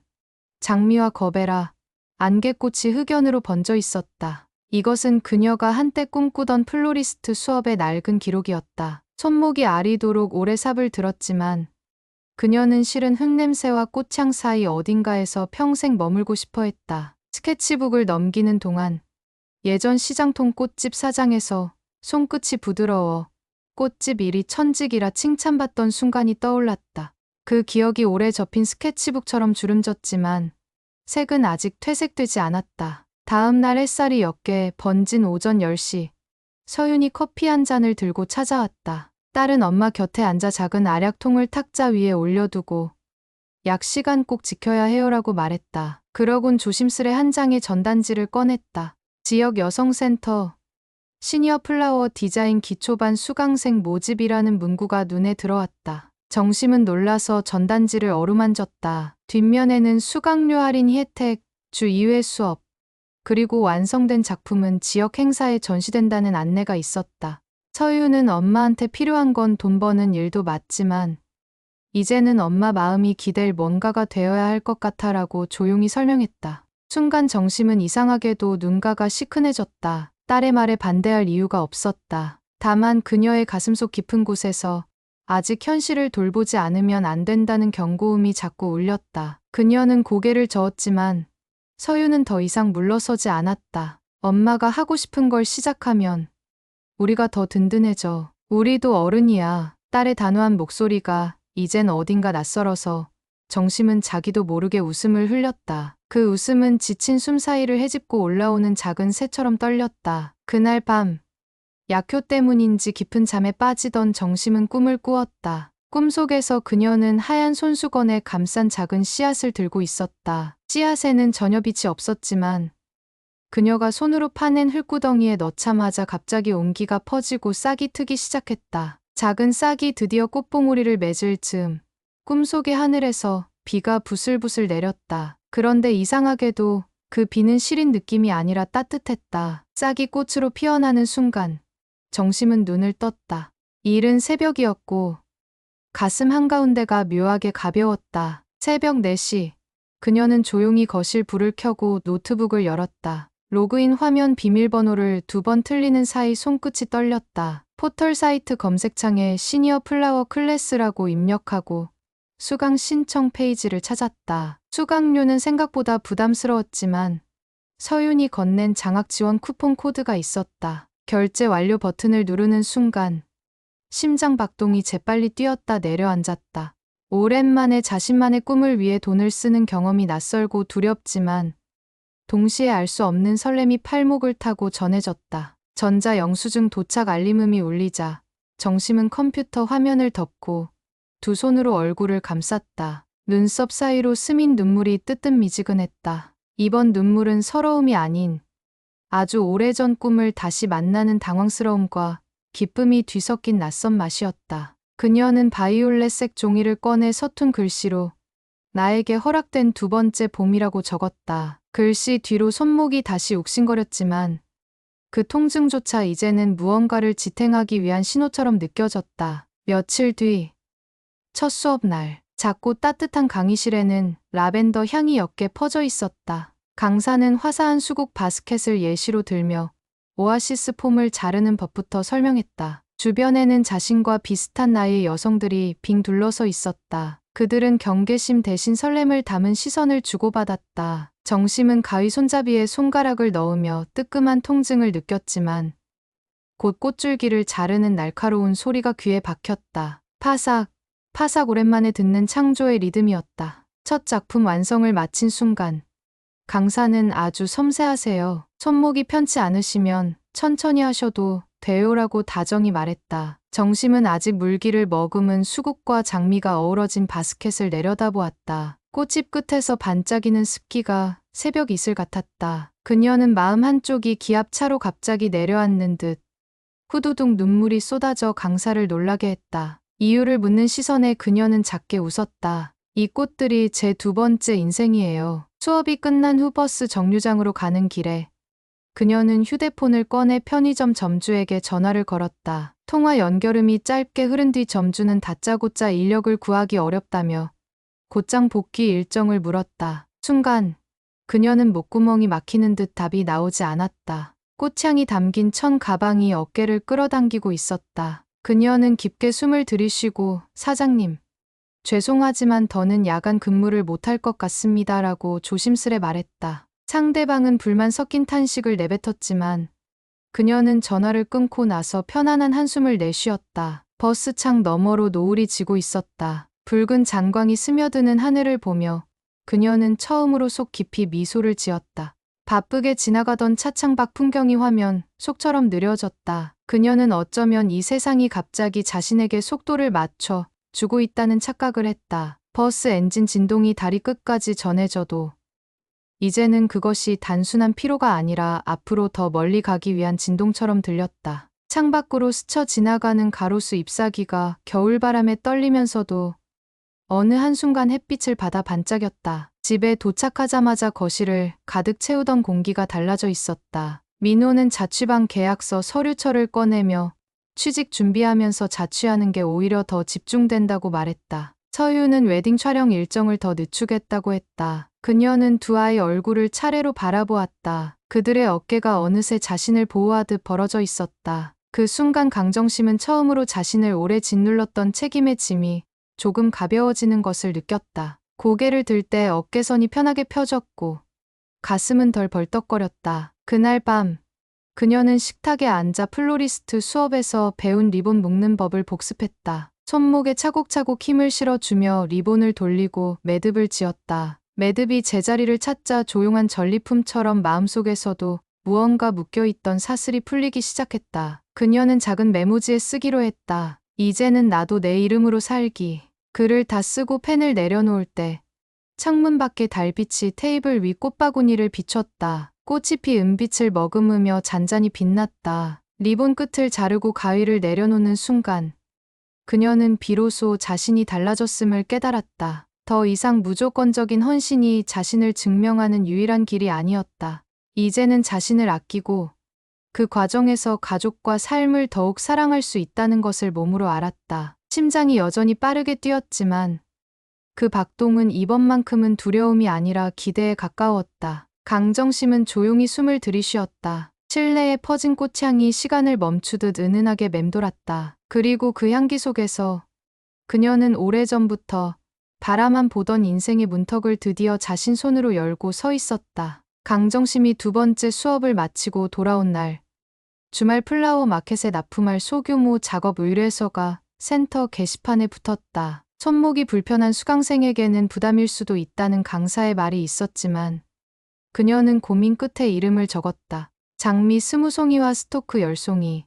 장미와 거베라, 안개꽃이 흑연으로 번져 있었다. 이것은 그녀가 한때 꿈꾸던 플로리스트 수업의 낡은 기록이었다. 손목이 아리도록 오래 삽을 들었지만 그녀는 실은 흙냄새와 꽃향 사이 어딘가에서 평생 머물고 싶어 했다. 스케치북을 넘기는 동안 예전 시장통 꽃집 사장에서 손끝이 부드러워 꽃집 일이 천직이라 칭찬받던 순간이 떠올랐다. 그 기억이 오래 접힌 스케치북처럼 주름졌지만 색은 아직 퇴색되지 않았다. 다음 날 햇살이 옅게 번진 오전 10시 서윤이 커피 한 잔을 들고 찾아왔다. 딸은 엄마 곁에 앉아 작은 알약통을 탁자 위에 올려두고 약 시간 꼭 지켜야 해요라고 말했다. 그러곤 조심스레 한 장의 전단지를 꺼냈다. 지역 여성센터 시니어 플라워 디자인 기초반 수강생 모집이라는 문구가 눈에 들어왔다. 정심은 놀라서 전단지를 어루만졌다. 뒷면에는 수강료 할인 혜택, 주 2회 수업, 그리고 완성된 작품은 지역 행사에 전시된다는 안내가 있었다. 서유는 엄마한테 필요한 건 돈 버는 일도 맞지만 이제는 엄마 마음이 기댈 뭔가가 되어야 할 것 같아라고 조용히 설명했다. 순간 정심은 이상하게도 눈가가 시큰해졌다. 딸의 말에 반대할 이유가 없었다. 다만 그녀의 가슴속 깊은 곳에서 아직 현실을 돌보지 않으면 안 된다는 경고음이 자꾸 울렸다. 그녀는 고개를 저었지만 서유는 더 이상 물러서지 않았다. 엄마가 하고 싶은 걸 시작하면 우리가 더 든든해져. 우리도 어른이야. 딸의 단호한 목소리가 이젠 어딘가 낯설어서 정심은 자기도 모르게 웃음을 흘렸다. 그 웃음은 지친 숨 사이를 헤집고 올라오는 작은 새처럼 떨렸다. 그날 밤 약효 때문인지 깊은 잠에 빠지던 정심은 꿈을 꾸었다. 꿈속에서 그녀는 하얀 손수건에 감싼 작은 씨앗을 들고 있었다. 씨앗에는 전혀 빛이 없었지만 그녀가 손으로 파낸 흙구덩이에 넣자마자 갑자기 온기가 퍼지고 싹이 트기 시작했다. 작은 싹이 드디어 꽃봉오리를 맺을 즈음 꿈속의 하늘에서 비가 부슬부슬 내렸다. 그런데 이상하게도 그 비는 시린 느낌이 아니라 따뜻했다. 싹이 꽃으로 피어나는 순간 정심은 눈을 떴다. 이른 새벽이었고 가슴 한가운데가 묘하게 가벼웠다. 새벽 4시 그녀는 조용히 거실 불을 켜고 노트북을 열었다. 로그인 화면 비밀번호를 2번 틀리는 사이 손끝이 떨렸다. 포털 사이트 검색창에 시니어 플라워 클래스라고 입력하고 수강 신청 페이지를 찾았다. 수강료는 생각보다 부담스러웠지만 서윤이 건넨 장학 지원 쿠폰 코드가 있었다. 결제 완료 버튼을 누르는 순간 심장 박동이 재빨리 뛰었다 내려앉았다. 오랜만에 자신만의 꿈을 위해 돈을 쓰는 경험이 낯설고 두렵지만 동시에 알 수 없는 설렘이 팔목을 타고 전해졌다. 전자 영수증 도착 알림음이 울리자 정심은 컴퓨터 화면을 덮고 두 손으로 얼굴을 감쌌다. 눈썹 사이로 스민 눈물이 뜨뜻미지근했다. 이번 눈물은 서러움이 아닌 아주 오래전 꿈을 다시 만나는 당황스러움과 기쁨이 뒤섞인 낯선 맛이었다. 그녀는 바이올렛색 종이를 꺼내 서툰 글씨로 나에게 허락된 2번째 봄이라고 적었다. 글씨 뒤로 손목이 다시 욱신거렸지만 그 통증조차 이제는 무언가를 지탱하기 위한 신호처럼 느껴졌다. 며칠 뒤 첫 수업날 작고 따뜻한 강의실에는 라벤더 향이 옅게 퍼져 있었다. 강사는 화사한 수국 바스켓을 예시로 들며 오아시스 폼을 자르는 법부터 설명했다. 주변에는 자신과 비슷한 나이의 여성들이 빙 둘러서 있었다. 그들은 경계심 대신 설렘을 담은 시선을 주고받았다. 정심은 가위 손잡이에 손가락을 넣으며 뜨끔한 통증을 느꼈지만 곧 꽃줄기를 자르는 날카로운 소리가 귀에 박혔다. 파삭, 파삭 오랜만에 듣는 창조의 리듬이었다. 첫 작품 완성을 마친 순간 강사는 아주 섬세하세요. 손목이 편치 않으시면 천천히 하셔도 돼요라고 다정히 말했다. 정심은 아직 물기를 머금은 수국과 장미가 어우러진 바스켓을 내려다보았다. 꽃집 끝에서 반짝이는 습기가 새벽 이슬 같았다. 그녀는 마음 한쪽이 기압차로 갑자기 내려앉는 듯 후두둑 눈물이 쏟아져 강사를 놀라게 했다. 이유를 묻는 시선에 그녀는 작게 웃었다. 이 꽃들이 제 두 번째 인생이에요. 수업이 끝난 후 버스 정류장으로 가는 길에 그녀는 휴대폰을 꺼내 편의점 점주에게 전화를 걸었다. 통화 연결음이 짧게 흐른 뒤 점주는 다짜고짜 인력을 구하기 어렵다며 곧장 복귀 일정을 물었다. 순간 그녀는 목구멍이 막히는 듯 답이 나오지 않았다. 꽃향이 담긴 천 가방이 어깨를 끌어당기고 있었다. 그녀는 깊게 숨을 들이쉬고 사장님, 죄송하지만 더는 야간 근무를 못할 것 같습니다라고 조심스레 말했다. 상대방은 불만 섞인 탄식을 내뱉었지만 그녀는 전화를 끊고 나서 편안한 한숨을 내쉬었다. 버스 창 너머로 노을이 지고 있었다. 붉은 잔광이 스며드는 하늘을 보며 그녀는 처음으로 속 깊이 미소를 지었다. 바쁘게 지나가던 차창 밖 풍경이 화면 속처럼 느려졌다. 그녀는 어쩌면 이 세상이 갑자기 자신에게 속도를 맞춰 주고 있다는 착각을 했다. 버스 엔진 진동이 다리 끝까지 전해져도 이제는 그것이 단순한 피로가 아니라 앞으로 더 멀리 가기 위한 진동처럼 들렸다. 창밖으로 스쳐 지나가는 가로수 잎사귀가 겨울바람에 떨리면서도 어느 한순간 햇빛을 받아 반짝였다. 집에 도착하자마자 거실을 가득 채우던 공기가 달라져 있었다. 민호는 자취방 계약서 서류철을 꺼내며 취직 준비하면서 자취하는 게 오히려 더 집중된다고 말했다. 서유는 웨딩 촬영 일정을 더 늦추겠다고 했다. 그녀는 두 아이 얼굴을 차례로 바라보았다. 그들의 어깨가 어느새 자신을 보호하듯 벌어져 있었다. 그 순간 강정심은 처음으로 자신을 오래 짓눌렀던 책임의 짐이 조금 가벼워지는 것을 느꼈다. 고개를 들 때 어깨선이 편하게 펴졌고 가슴은 덜 벌떡거렸다. 그날 밤 그녀는 식탁에 앉아 플로리스트 수업에서 배운 리본 묶는 법을 복습했다. 손목에 차곡차곡 힘을 실어주며 리본을 돌리고 매듭을 지었다. 매듭이 제자리를 찾자 조용한 전리품처럼 마음속에서도 무언가 묶여있던 사슬이 풀리기 시작했다. 그녀는 작은 메모지에 쓰기로 했다. 이제는 나도 내 이름으로 살기. 글을 다 쓰고 펜을 내려놓을 때 창문 밖의 달빛이 테이블 위 꽃바구니를 비췄다. 꽃잎이 은빛을 머금으며 잔잔히 빛났다. 리본 끝을 자르고 가위를 내려놓는 순간 그녀는 비로소 자신이 달라졌음을 깨달았다. 더 이상 무조건적인 헌신이 자신을 증명하는 유일한 길이 아니었다. 이제는 자신을 아끼고 그 과정에서 가족과 삶을 더욱 사랑할 수 있다는 것을 몸으로 알았다. 심장이 여전히 빠르게 뛰었지만 그 박동은 이번만큼은 두려움이 아니라 기대에 가까웠다. 강정심은 조용히 숨을 들이쉬었다. 실내에 퍼진 꽃향이 시간을 멈추듯 은은하게 맴돌았다. 그리고 그 향기 속에서 그녀는 오래전부터 바라만 보던 인생의 문턱을 드디어 자신 손으로 열고 서 있었다. 강정심이 두 번째 수업을 마치고 돌아온 날, 주말 플라워 마켓에 납품할 소규모 작업 의뢰서가 센터 게시판에 붙었다. 손목이 불편한 수강생에게는 부담일 수도 있다는 강사의 말이 있었지만 그녀는 고민 끝에 이름을 적었다. 장미 20송이와 스토크 10송이,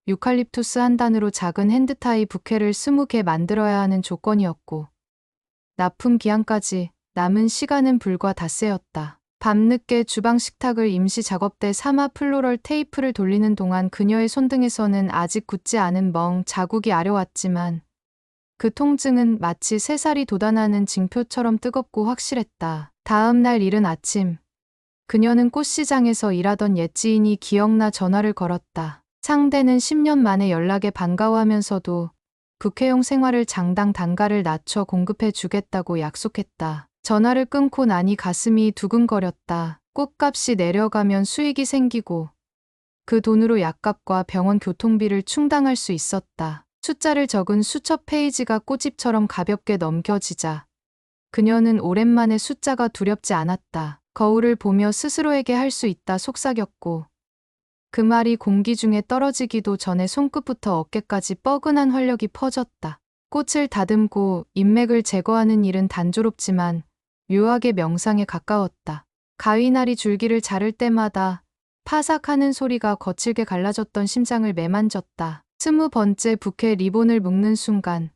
유칼립투스 한 단으로 작은 핸드타이 부케를 20개 만들어야 하는 조건이었고 납품 기한까지 남은 시간은 불과 닷새였다. 밤늦게 주방 식탁을 임시 작업대 삼아 플로럴 테이프를 돌리는 동안 그녀의 손등에서는 아직 굳지 않은 멍 자국이 아려왔지만 그 통증은 마치 새살이 돋아나는 징표처럼 뜨겁고 확실했다. 다음 날 이른 아침, 그녀는 꽃시장에서 일하던 옛 지인이 기억나 전화를 걸었다. 상대는 10년 만에 연락에 반가워하면서도 부캐용 생활을 장당 단가를 낮춰 공급해 주겠다고 약속했다. 전화를 끊고 나니 가슴이 두근거렸다. 꽃값이 내려가면 수익이 생기고 그 돈으로 약값과 병원 교통비를 충당할 수 있었다. 숫자를 적은 수첩 페이지가 꽃잎처럼 가볍게 넘겨지자 그녀는 오랜만에 숫자가 두렵지 않았다. 거울을 보며 스스로에게 할 수 있다 속삭였고 그 말이 공기 중에 떨어지기도 전에 손끝부터 어깨까지 뻐근한 활력이 퍼졌다. 꽃을 다듬고 인맥을 제거하는 일은 단조롭지만 묘하게 명상에 가까웠다. 가위날이 줄기를 자를 때마다 파삭하는 소리가 거칠게 갈라졌던 심장을 매만졌다. 20번째 부케 리본을 묶는 순간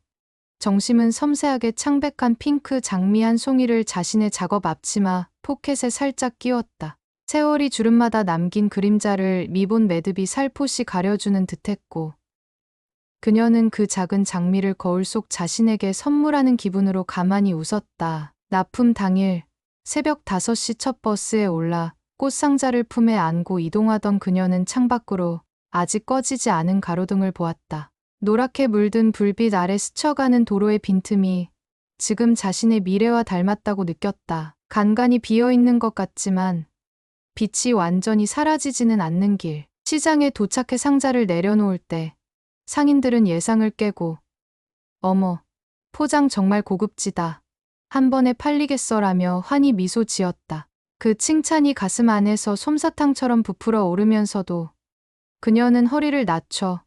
정심은 섬세하게 창백한 핑크 장미 한 송이를 자신의 작업 앞치마 포켓에 살짝 끼웠다. 세월이 주름마다 남긴 그림자를 리본 매듭이 살포시 가려주는 듯했고 그녀는 그 작은 장미를 거울 속 자신에게 선물하는 기분으로 가만히 웃었다. 납품 당일 새벽 5시 첫 버스에 올라 꽃상자를 품에 안고 이동하던 그녀는 창밖으로 아직 꺼지지 않은 가로등을 보았다. 노랗게 물든 불빛 아래 스쳐가는 도로의 빈틈이 지금 자신의 미래와 닮았다고 느꼈다. 간간히 비어있는 것 같지만 빛이 완전히 사라지지는 않는 길. 시장에 도착해 상자를 내려놓을 때 상인들은 예상을 깨고 어머, 포장 정말 고급지다. 한 번에 팔리겠어라며 환히 미소 지었다. 그 칭찬이 가슴 안에서 솜사탕처럼 부풀어 오르면서도 그녀는 허리를 낮춰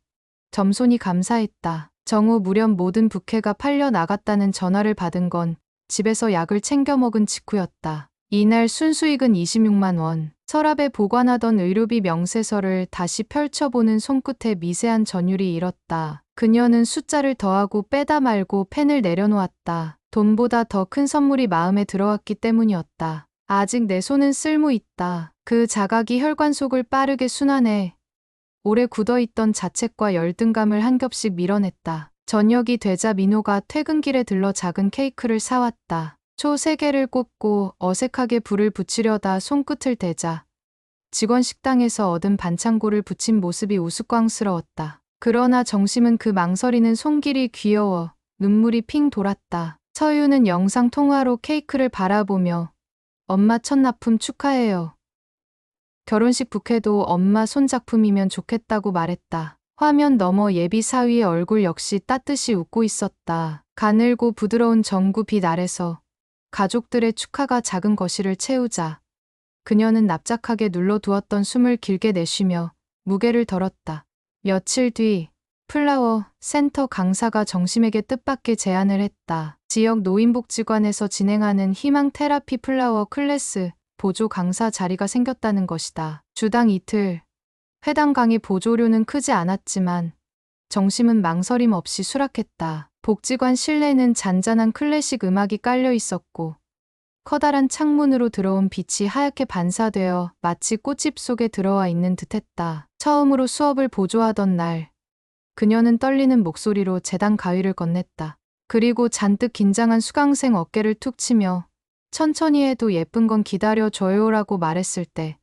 점손이 감사했다. 정오 무렵 모든 부케가 팔려 나갔다는 전화를 받은 건 집에서 약을 챙겨 먹은 직후였다. 이날 순수익은 26만 원. 서랍에 보관하던 의료비 명세서를 다시 펼쳐보는 손끝에 미세한 전율이 일었다. 그녀는 숫자를 더하고 빼다 말고 펜을 내려놓았다. 돈보다 더 큰 선물이 마음에 들어왔기 때문이었다. 아직 내 손은 쓸모 있다. 그 자각이 혈관 속을 빠르게 순환해 오래 굳어있던 자책과 열등감을 한 겹씩 밀어냈다. 저녁이 되자 민호가 퇴근길에 들러 작은 케이크를 사왔다. 초 3개를 꼽고 어색하게 불을 붙이려다 손끝을 대자 직원 식당에서 얻은 반창고를 붙인 모습이 우스꽝스러웠다. 그러나 정심은 그 망설이는 손길이 귀여워 눈물이 핑 돌았다. 서유는 영상 통화로 케이크를 바라보며 엄마 첫 납품 축하해요. 결혼식 부케도 엄마 손작품이면 좋겠다고 말했다. 화면 너머 예비 사위의 얼굴 역시 따뜻이 웃고 있었다. 가늘고 부드러운 전구 빛 아래서 가족들의 축하가 작은 거실을 채우자 그녀는 납작하게 눌러두었던 숨을 길게 내쉬며 무게를 덜었다. 며칠 뒤 플라워 센터 강사가 정심에게 뜻밖의 제안을 했다. 지역 노인복지관에서 진행하는 희망 테라피 플라워 클래스 보조 강사 자리가 생겼다는 것이다. 주당 이틀, 회당 강의 보조료는 크지 않았지만 정심은 망설임 없이 수락했다. 복지관 실내는 잔잔한 클래식 음악이 깔려 있었고 커다란 창문으로 들어온 빛이 하얗게 반사되어 마치 꽃집 속에 들어와 있는 듯했다. 처음으로 수업을 보조하던 날 그녀는 떨리는 목소리로 재단 가위를 건넸다. 그리고 잔뜩 긴장한 수강생 어깨를 툭 치며 천천히 해도 예쁜 건 기다려줘요라고 말했을 때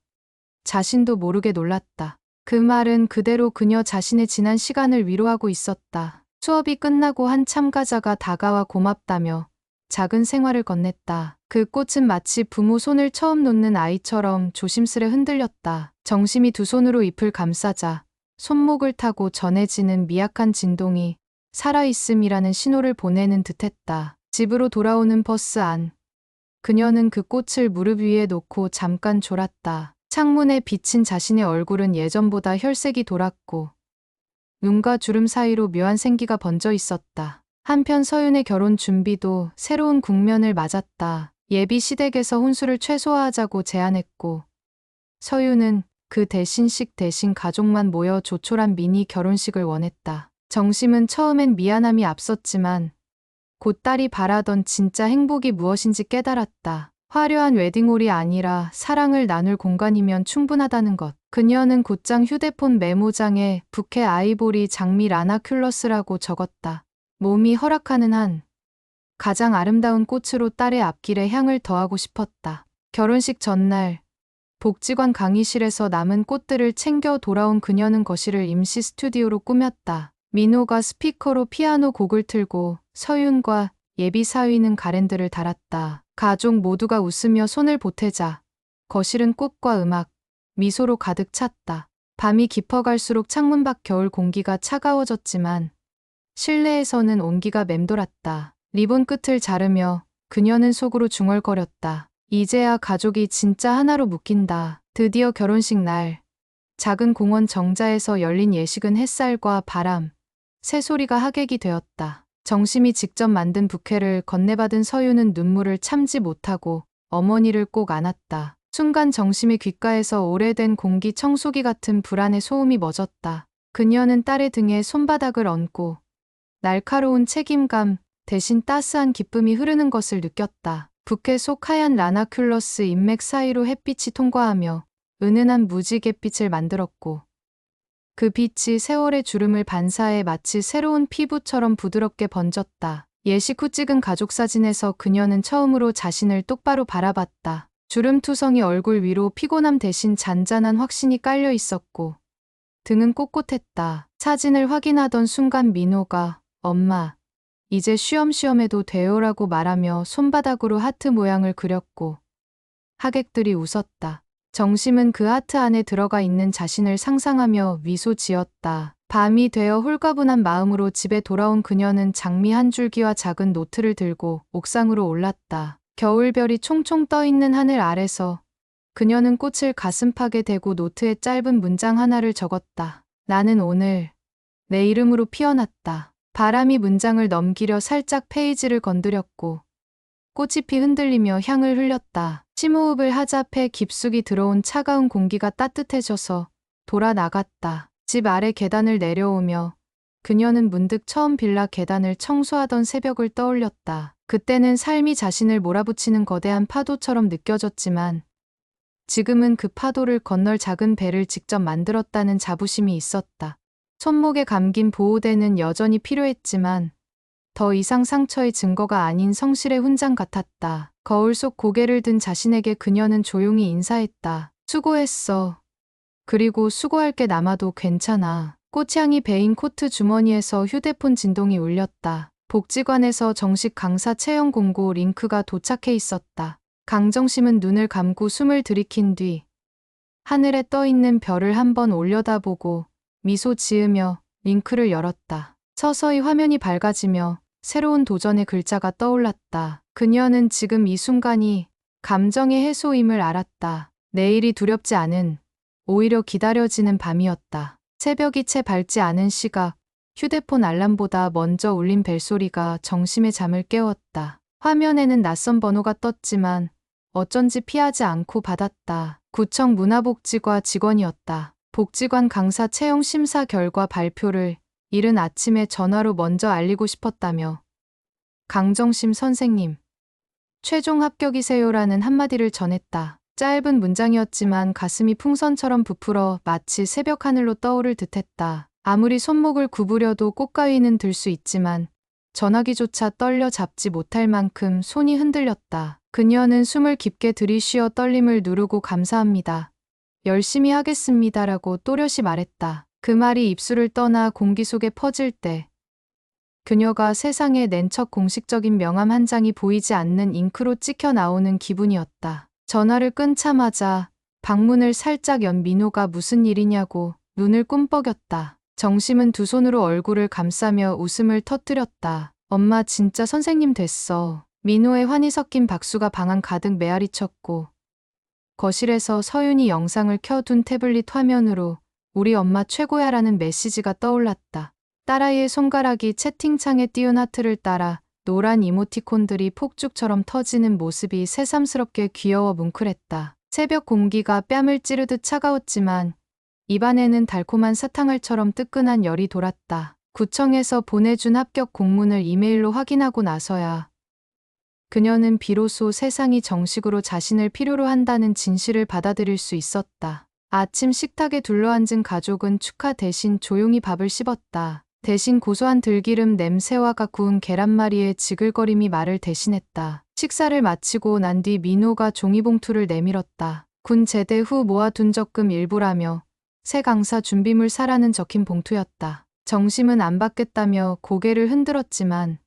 자신도 모르게 놀랐다. 그 말은 그대로 그녀 자신의 지난 시간을 위로하고 있었다. 수업이 끝나고 한 참가자가 다가와 고맙다며 작은 생화를 건넸다. 그 꽃은 마치 부모 손을 처음 놓는 아이처럼 조심스레 흔들렸다. 정심이 두 손으로 잎을 감싸자 손목을 타고 전해지는 미약한 진동이 살아있음이라는 신호를 보내는 듯했다. 집으로 돌아오는 버스 안. 그녀는 그 꽃을 무릎 위에 놓고 잠깐 졸았다. 창문에 비친 자신의 얼굴은 예전보다 혈색이 돌았고 눈과 주름 사이로 묘한 생기가 번져 있었다. 한편 서윤의 결혼 준비도 새로운 국면을 맞았다. 예비 시댁에서 혼수를 최소화하자고 제안했고 서윤은 그 대신식 대신 가족만 모여 조촐한 미니 결혼식을 원했다. 정심은 처음엔 미안함이 앞섰지만 곧 딸이 바라던 진짜 행복이 무엇인지 깨달았다. 화려한 웨딩홀이 아니라 사랑을 나눌 공간이면 충분하다는 것. 그녀는 곧장 휴대폰 메모장에 부케 아이보리 장미 라나큘러스라고 적었다. 몸이 허락하는 한 가장 아름다운 꽃으로 딸의 앞길에 향을 더하고 싶었다. 결혼식 전날 복지관 강의실에서 남은 꽃들을 챙겨 돌아온 그녀는 거실을 임시 스튜디오로 꾸몄다. 민호가 스피커로 피아노 곡을 틀고 서윤과 예비 사위는 가랜드를 달았다. 가족 모두가 웃으며 손을 보태자 거실은 꽃과 음악, 미소로 가득 찼다. 밤이 깊어갈수록 창문 밖 겨울 공기가 차가워졌지만 실내에서는 온기가 맴돌았다. 리본 끝을 자르며 그녀는 속으로 중얼거렸다. 이제야 가족이 진짜 하나로 묶인다. 드디어 결혼식 날. 작은 공원 정자에서 열린 예식은 햇살과 바람, 새소리가 하객이 되었다. 정심이 직접 만든 부케를 건네받은 서유는 눈물을 참지 못하고 어머니를 꼭 안았다. 순간 정심의 귓가에서 오래된 공기 청소기 같은 불안의 소음이 멎었다. 그녀는 딸의 등에 손바닥을 얹고 날카로운 책임감 대신 따스한 기쁨이 흐르는 것을 느꼈다. 부케 속 하얀 라나큘러스 인맥 사이로 햇빛이 통과하며 은은한 무지갯빛을 만들었고 그 빛이 세월의 주름을 반사해 마치 새로운 피부처럼 부드럽게 번졌다. 예식 후 찍은 가족사진에서 그녀는 처음으로 자신을 똑바로 바라봤다. 주름투성이 얼굴 위로 피곤함 대신 잔잔한 확신이 깔려 있었고 등은 꼿꼿했다. 사진을 확인하던 순간 민호가 엄마, 이제 쉬엄쉬엄 해도 돼요라고 말하며 손바닥으로 하트 모양을 그렸고 하객들이 웃었다. 정심은 그 하트 안에 들어가 있는 자신을 상상하며 미소 지었다. 밤이 되어 홀가분한 마음으로 집에 돌아온 그녀는 장미 한 줄기와 작은 노트를 들고 옥상으로 올랐다. 겨울별이 총총 떠있는 하늘 아래서 그녀는 꽃을 가슴팍에 대고 노트에 짧은 문장 하나를 적었다. 나는 오늘 내 이름으로 피어났다. 바람이 문장을 넘기려 살짝 페이지를 건드렸고 꽃잎이 흔들리며 향을 흘렸다. 심호흡을 하자 폐 깊숙이 들어온 차가운 공기가 따뜻해져서 돌아 나갔다. 집 아래 계단을 내려오며 그녀는 문득 처음 빌라 계단을 청소하던 새벽을 떠올렸다. 그때는 삶이 자신을 몰아붙이는 거대한 파도처럼 느껴졌지만 지금은 그 파도를 건널 작은 배를 직접 만들었다는 자부심이 있었다. 손목에 감긴 보호대는 여전히 필요했지만 더 이상 상처의 증거가 아닌 성실의 훈장 같았다. 거울 속 고개를 든 자신에게 그녀는 조용히 인사했다. 수고했어. 그리고 수고할 게 남아도 괜찮아. 꽃향이 배인 코트 주머니에서 휴대폰 진동이 울렸다. 복지관에서 정식 강사 채용 공고 링크가 도착해 있었다. 강정심은 눈을 감고 숨을 들이킨 뒤 하늘에 떠있는 별을 한번 올려다보고 미소 지으며 링크를 열었다. 서서히 화면이 밝아지며 새로운 도전의 글자가 떠올랐다. 그녀는 지금 이 순간이 감정의 해소임을 알았다. 내일이 두렵지 않은, 오히려 기다려지는 밤이었다. 새벽이 채 밝지 않은 시각, 휴대폰 알람보다 먼저 울린 벨소리가 정심의 잠을 깨웠다. 화면에는 낯선 번호가 떴지만 어쩐지 피하지 않고 받았다. 구청 문화복지과 직원이었다. 복지관 강사 채용 심사 결과 발표를 이른 아침에 전화로 먼저 알리고 싶었다며 강정심 선생님, 최종 합격이세요라는 한마디를 전했다. 짧은 문장이었지만 가슴이 풍선처럼 부풀어 마치 새벽 하늘로 떠오를 듯했다. 아무리 손목을 구부려도 꽃가위는 들 수 있지만 전화기조차 떨려 잡지 못할 만큼 손이 흔들렸다. 그녀는 숨을 깊게 들이쉬어 떨림을 누르고 감사합니다. 열심히 하겠습니다라고 또렷이 말했다. 그 말이 입술을 떠나 공기 속에 퍼질 때 그녀가 세상에 낸 첫 공식적인 명함 한 장이 보이지 않는 잉크로 찍혀 나오는 기분이었다. 전화를 끊자마자 방문을 살짝 연 민호가 무슨 일이냐고 눈을 꿈뻑였다. 정심은 두 손으로 얼굴을 감싸며 웃음을 터뜨렸다. 엄마 진짜 선생님 됐어. 민호의 환희 섞인 박수가 방 안 가득 메아리쳤고 거실에서 서윤이 영상을 켜둔 태블릿 화면으로 우리 엄마 최고야라는 메시지가 떠올랐다. 딸아이의 손가락이 채팅창에 띄운 하트를 따라 노란 이모티콘들이 폭죽처럼 터지는 모습이 새삼스럽게 귀여워 뭉클했다. 새벽 공기가 뺨을 찌르듯 차가웠지만 입안에는 달콤한 사탕알처럼 뜨끈한 열이 돌았다. 구청에서 보내준 합격 공문을 이메일로 확인하고 나서야 그녀는 비로소 세상이 정식으로 자신을 필요로 한다는 진실을 받아들일 수 있었다. 아침 식탁에 둘러앉은 가족은 축하 대신 조용히 밥을 씹었다. 대신 고소한 들기름 냄새와 구운 계란말이의 지글거림이 말을 대신했다. 식사를 마치고 난 뒤 민호가 종이봉투를 내밀었다. 군 제대 후 모아둔 적금 일부라며 새 강사 준비물 사라는 적힌 봉투였다. 정심은 안 받겠다며 고개를 흔들었지만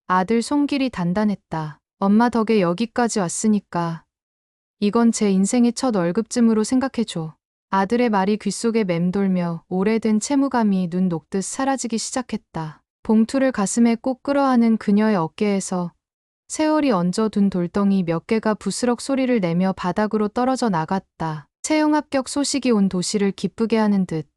아들 손길이 단단했다. 엄마 덕에 여기까지 왔으니까 이건 제 인생의 첫 월급쯤으로 생각해줘. 아들의 말이 귓속에 맴돌며 오래된 채무감이 눈 녹듯 사라지기 시작했다. 봉투를 가슴에 꼭 끌어안은 그녀의 어깨에서 세월이 얹어둔 돌덩이 몇 개가 부스럭 소리를 내며 바닥으로 떨어져 나갔다. 채용 합격 소식이 온 도시를 기쁘게 하는 듯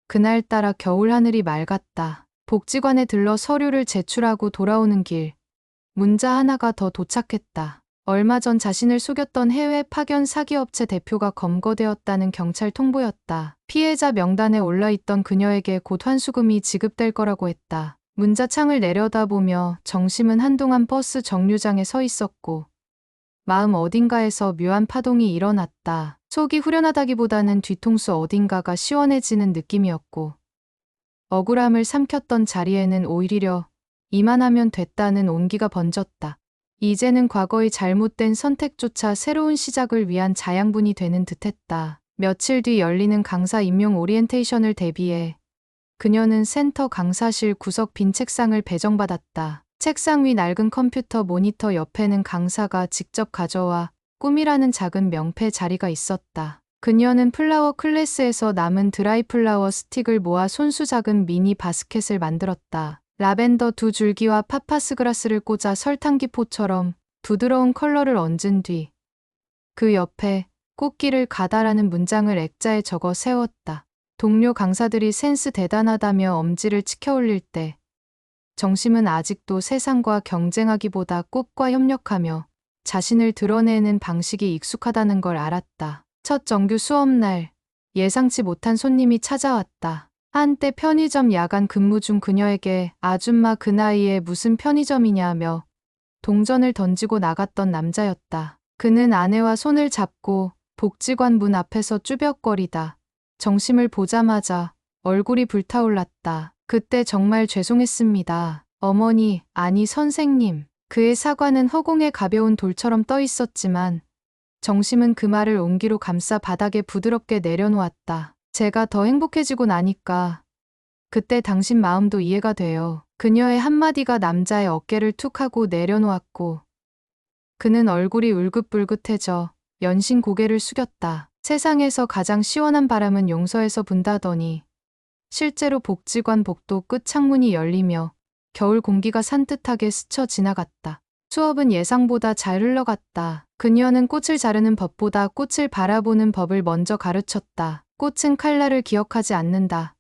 그날따라 겨울 하늘이 맑았다. 복지관에 들러 서류를 제출하고 돌아오는 길 문자 하나가 더 도착했다. 얼마 전 자신을 속였던 해외 파견 사기업체 대표가 검거되었다는 경찰 통보였다. 피해자 명단에 올라있던 그녀에게 곧 환수금이 지급될 거라고 했다. 문자창을 내려다보며 정심은 한동안 버스 정류장에 서 있었고 마음 어딘가에서 묘한 파동이 일어났다. 속이 후련하다기보다는 뒤통수 어딘가가 시원해지는 느낌이었고 억울함을 삼켰던 자리에는 오히려 이만하면 됐다는 온기가 번졌다. 이제는 과거의 잘못된 선택조차 새로운 시작을 위한 자양분이 되는 듯했다. 며칠 뒤 열리는 강사 임용 오리엔테이션을 대비해 그녀는 센터 강사실 구석 빈 책상을 배정받았다. 책상 위 낡은 컴퓨터 모니터 옆에는 강사가 직접 가져와 꿈이라는 작은 명패 자리가 있었다. 그녀는 플라워 클래스에서 남은 드라이 플라워 스틱을 모아 손수 작은 미니 바스켓을 만들었다. 라벤더 2줄기와 파파스 그라스를 꽂아 설탕기포처럼 부드러운 컬러를 얹은 뒤 그 옆에 꽃길을 가다라는 문장을 액자에 적어 세웠다. 동료 강사들이 센스 대단하다며 엄지를 치켜 올릴 때 정심은 아직도 세상과 경쟁하기보다 꽃과 협력하며 자신을 드러내는 방식이 익숙하다는 걸 알았다. 첫 정규 수업날 예상치 못한 손님이 찾아왔다. 한때 편의점 야간 근무 중 그녀에게 아줌마 그 나이에 무슨 편의점이냐며 동전을 던지고 나갔던 남자였다. 그는 아내와 손을 잡고 복지관 문 앞에서 쭈뼛거리다 정심을 보자마자 얼굴이 불타올랐다. 그때 정말 죄송했습니다. 어머니, 아니 선생님. 그의 사과는 허공에 가벼운 돌처럼 떠 있었지만 정심은 그 말을 온기로 감싸 바닥에 부드럽게 내려놓았다. 제가 더 행복해지고 나니까 그때 당신 마음도 이해가 돼요. 그녀의 한마디가 남자의 어깨를 툭 하고 내려놓았고 그는 얼굴이 울긋불긋해져 연신 고개를 숙였다. 세상에서 가장 시원한 바람은 용서에서 분다더니 실제로 복지관 복도 끝 창문이 열리며 겨울 공기가 산뜻하게 스쳐 지나갔다. 수업은 예상보다 잘 흘러갔다. 그녀는 꽃을 자르는 법보다 꽃을 바라보는 법을 먼저 가르쳤다. 꽃은 칼날을 기억하지 않는다.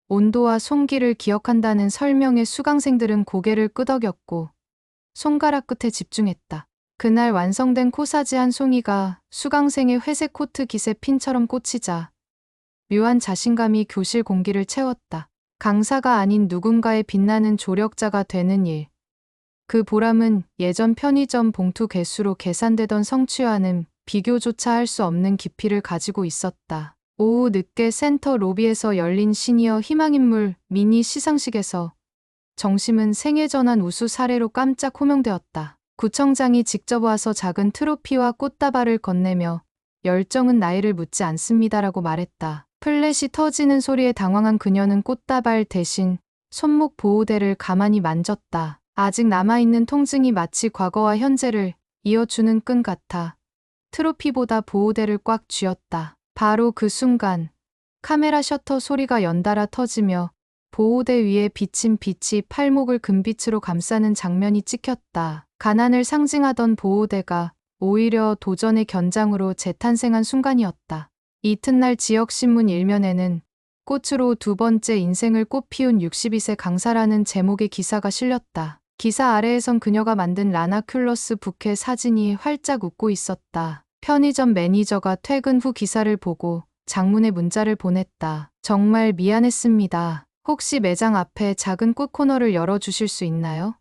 온도와 손길을 기억한다는 설명에 수강생들은 고개를 끄덕였고 손가락 끝에 집중했다. 그날 완성된 코사지 한 송이가 수강생의 회색 코트 깃에 핀처럼 꽂히자 묘한 자신감이 교실 공기를 채웠다. 강사가 아닌 누군가의 빛나는 조력자가 되는 일. 그 보람은 예전 편의점 봉투 개수로 계산되던 성취와는 비교조차 할 수 없는 깊이를 가지고 있었다. 오후 늦게 센터 로비에서 열린 시니어 희망인물 미니 시상식에서 정심은 생애 전환 우수 사례로 깜짝 호명되었다. 구청장이 직접 와서 작은 트로피와 꽃다발을 건네며 열정은 나이를 묻지 않습니다라고 말했다. 플랫이 터지는 소리에 당황한 그녀는 꽃다발 대신 손목 보호대를 가만히 만졌다. 아직 남아있는 통증이 마치 과거와 현재를 이어주는 끈 같아 트로피보다 보호대를 꽉 쥐었다. 바로 그 순간 카메라 셔터 소리가 연달아 터지며 보호대 위에 비친 빛이 팔목을 금빛으로 감싸는 장면이 찍혔다. 가난을 상징하던 보호대가 오히려 도전의 견장으로 재탄생한 순간이었다. 이튿날 지역신문 일면에는 꽃으로 두 번째 인생을 꽃피운 62세 강사라는 제목의 기사가 실렸다. 기사 아래에선 그녀가 만든 라나큘러스 부케 사진이 활짝 웃고 있었다. 편의점 매니저가 퇴근 후 기사를 보고 장문의 문자를 보냈다. 정말 미안했습니다. 혹시 매장 앞에 작은 꽃 코너를 열어주실 수 있나요?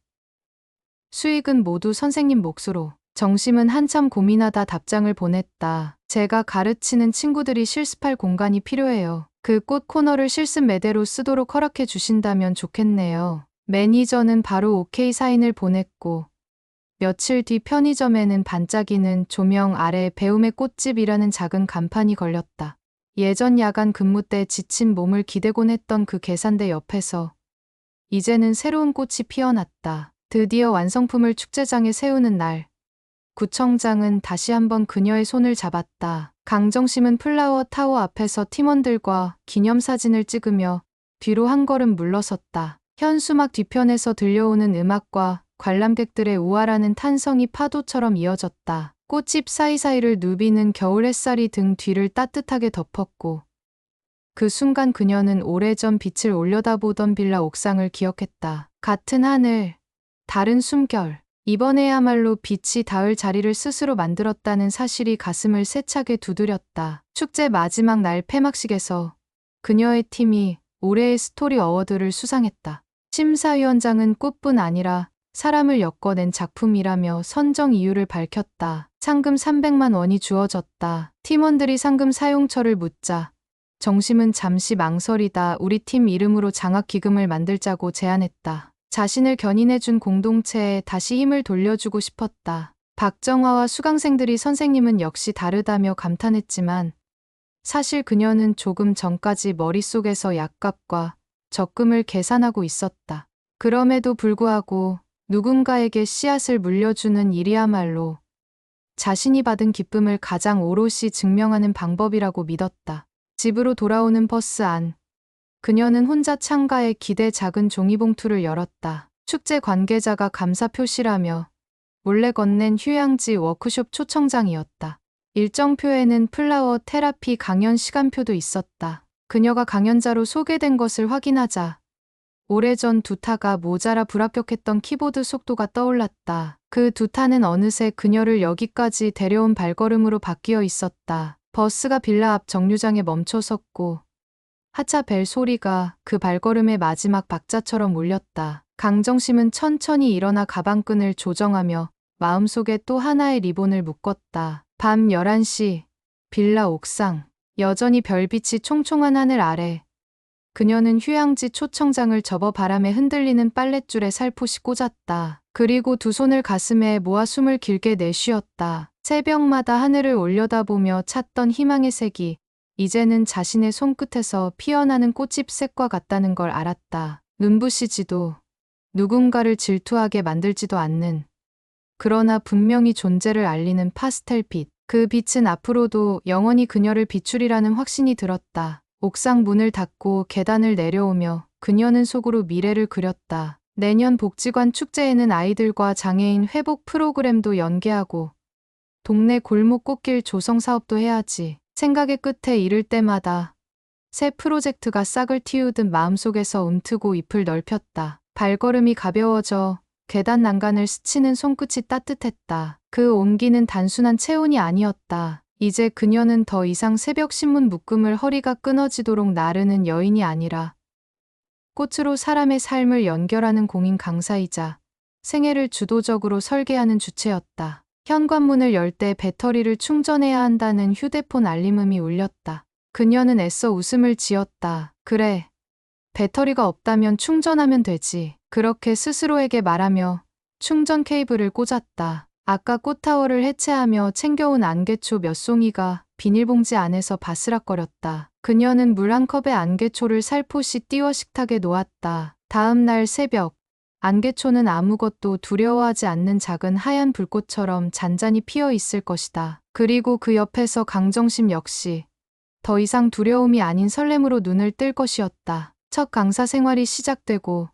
수익은 모두 선생님 몫으로. 정심은 한참 고민하다 답장을 보냈다. 제가 가르치는 친구들이 실습할 공간이 필요해요. 그 꽃 코너를 실습 매대로 쓰도록 허락해 주신다면 좋겠네요. 매니저는 바로 오케이 사인을 보냈고 며칠 뒤 편의점에는 반짝이는 조명 아래 배움의 꽃집이라는 작은 간판이 걸렸다. 예전 야간 근무 때 지친 몸을 기대곤 했던 그 계산대 옆에서 이제는 새로운 꽃이 피어났다. 드디어 완성품을 축제장에 세우는 날. 구청장은 다시 한번 그녀의 손을 잡았다. 강정심은 플라워 타워 앞에서 팀원들과 기념사진을 찍으며 뒤로 한 걸음 물러섰다. 현수막 뒤편에서 들려오는 음악과 관람객들의 우아라는 탄성이 파도처럼 이어졌다. 꽃집 사이사이를 누비는 겨울 햇살이 등 뒤를 따뜻하게 덮었고 그 순간 그녀는 오래전 빛을 올려다보던 빌라 옥상을 기억했다. 같은 하늘, 다른 숨결. 이번에야말로 빛이 닿을 자리를 스스로 만들었다는 사실이 가슴을 세차게 두드렸다. 축제 마지막 날 폐막식에서 그녀의 팀이 올해의 스토리 어워드를 수상했다. 심사위원장은 꽃뿐 아니라 사람을 엮어낸 작품이라며 선정 이유를 밝혔다. 상금 300만 원이 주어졌다. 팀원들이 상금 사용처를 묻자 정심은 잠시 망설이다 우리 팀 이름으로 장학기금을 만들자고 제안했다. 자신을 견인해준 공동체에 다시 힘을 돌려주고 싶었다. 박정화와 수강생들이 선생님은 역시 다르다며 감탄했지만 사실 그녀는 조금 전까지 머릿속에서 약값과 적금을 계산하고 있었다. 그럼에도 불구하고 누군가에게 씨앗을 물려주는 일이야말로 자신이 받은 기쁨을 가장 오롯이 증명하는 방법이라고 믿었다. 집으로 돌아오는 버스 안. 그녀는 혼자 창가에 기대 작은 종이봉투를 열었다. 축제 관계자가 감사 표시라며 몰래 건넨 휴양지 워크숍 초청장이었다. 일정표에는 플라워 테라피 강연 시간표도 있었다. 그녀가 강연자로 소개된 것을 확인하자 오래전 두타가 모자라 불합격했던 키보드 속도가 떠올랐다. 그 두타는 어느새 그녀를 여기까지 데려온 발걸음으로 바뀌어 있었다. 버스가 빌라 앞 정류장에 멈춰 섰고 하차 벨 소리가 그 발걸음의 마지막 박자처럼 울렸다. 강정심은 천천히 일어나 가방끈을 조정하며 마음속에 또 하나의 리본을 묶었다. 밤 11시 빌라 옥상 여전히 별빛이 총총한 하늘 아래 그녀는 휴양지 초청장을 접어 바람에 흔들리는 빨랫줄에 살포시 꽂았다. 그리고 두 손을 가슴에 모아 숨을 길게 내쉬었다. 새벽마다 하늘을 올려다보며 찾던 희망의 색이 이제는 자신의 손끝에서 피어나는 꽃잎색과 같다는 걸 알았다. 눈부시지도 누군가를 질투하게 만들지도 않는 그러나 분명히 존재를 알리는 파스텔빛. 그 빛은 앞으로도 영원히 그녀를 비추리라는 확신이 들었다. 옥상 문을 닫고 계단을 내려오며 그녀는 속으로 미래를 그렸다. 내년 복지관 축제에는 아이들과 장애인 회복 프로그램도 연계하고 동네 골목 꽃길 조성 사업도 해야지. 생각의 끝에 이를 때마다 새 프로젝트가 싹을 틔우듯 마음속에서 움트고 잎을 넓혔다. 발걸음이 가벼워져 계단 난간을 스치는 손끝이 따뜻했다. 그 온기는 단순한 체온이 아니었다. 이제 그녀는 더 이상 새벽 신문 묶음을 허리가 끊어지도록 나르는 여인이 아니라 꽃으로 사람의 삶을 연결하는 공인 강사이자 생애를 주도적으로 설계하는 주체였다. 현관문을 열 때 배터리를 충전해야 한다는 휴대폰 알림음이 울렸다. 그녀는 애써 웃음을 지었다. 그래, 배터리가 없다면 충전하면 되지. 그렇게 스스로에게 말하며 충전 케이블을 꽂았다. 아까 꽃타워를 해체하며 챙겨온 안개초 몇 송이가 비닐봉지 안에서 바스락거렸다. 그녀는 물 한 컵에 안개초를 살포시 띄워 식탁에 놓았다. 다음 날 새벽, 안개초는 아무것도 두려워하지 않는 작은 하얀 불꽃처럼 잔잔히 피어 있을 것이다. 그리고 그 옆에서 강정심 역시 더 이상 두려움이 아닌 설렘으로 눈을 뜰 것이었다. 첫 강사 생활이 시작되고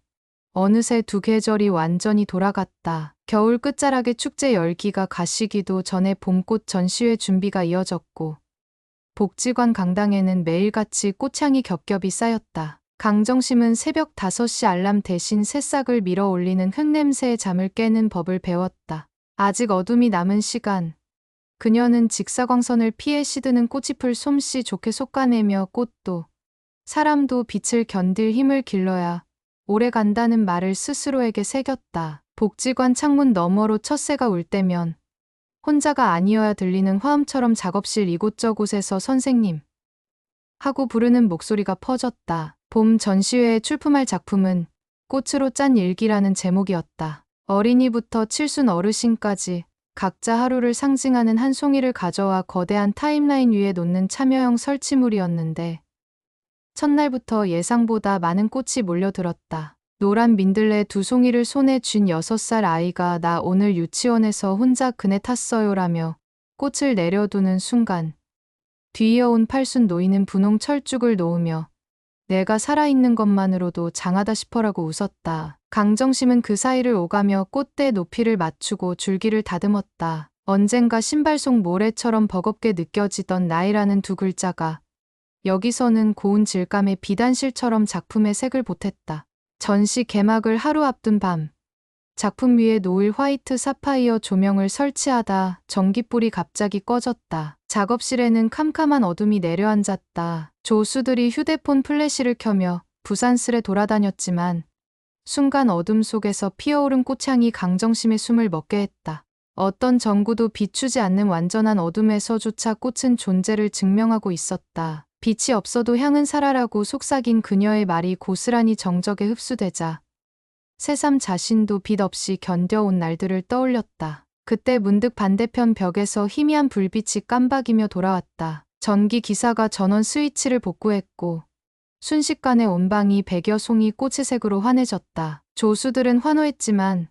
어느새 두 계절이 완전히 돌아갔다. 겨울 끝자락의 축제 열기가 가시기도 전에 봄꽃 전시회 준비가 이어졌고 복지관 강당에는 매일같이 꽃향이 겹겹이 쌓였다. 강정심은 새벽 5시 알람 대신 새싹을 밀어 올리는 흙냄새에 잠을 깨는 법을 배웠다. 아직 어둠이 남은 시간, 그녀는 직사광선을 피해 시드는 꽃잎을 솜씨 좋게 솎아내며 꽃도 사람도 빛을 견딜 힘을 길러야 오래 간다는 말을 스스로에게 새겼다. 복지관 창문 너머로 첫새가 울 때면 혼자가 아니어야 들리는 화음처럼 작업실 이곳저곳에서 선생님 하고 부르는 목소리가 퍼졌다. 봄 전시회에 출품할 작품은 꽃으로 짠 일기라는 제목이었다. 어린이부터 칠순 어르신까지 각자 하루를 상징하는 한 송이를 가져와 거대한 타임라인 위에 놓는 참여형 설치물이었는데 첫날부터 예상보다 많은 꽃이 몰려들었다. 노란 민들레 2송이를 손에 쥔 6살 아이가 나 오늘 유치원에서 혼자 그네 탔어요라며 꽃을 내려두는 순간 뒤이어온 팔순 노인은 분홍 철쭉을 놓으며 내가 살아있는 것만으로도 장하다 싶어라고 웃었다. 강정심은 그 사이를 오가며 꽃대 높이를 맞추고 줄기를 다듬었다. 언젠가 신발 속 모래처럼 버겁게 느껴지던 나이라는 두 글자가 여기서는 고운 질감의 비단실처럼 작품의 색을 보탰다. 전시 개막을 하루 앞둔 밤, 작품 위에 노을 화이트 사파이어 조명을 설치하다 전깃불이 갑자기 꺼졌다. 작업실에는 캄캄한 어둠이 내려앉았다. 조수들이 휴대폰 플래시를 켜며 부산스레 돌아다녔지만 순간 어둠 속에서 피어오른 꽃향이 강정심의 숨을 먹게 했다. 어떤 전구도 비추지 않는 완전한 어둠에서조차 꽃은 존재를 증명하고 있었다. 빛이 없어도 향은 살아라고 속삭인 그녀의 말이 고스란히 정적에 흡수되자 새삼 자신도 빛 없이 견뎌온 날들을 떠올렸다. 그때 문득 반대편 벽에서 희미한 불빛이 깜박이며 돌아왔다. 전기 기사가 전원 스위치를 복구했고 순식간에 온 방이 백여 송이 꽃의 색으로 환해졌다. 조수들은 환호했지만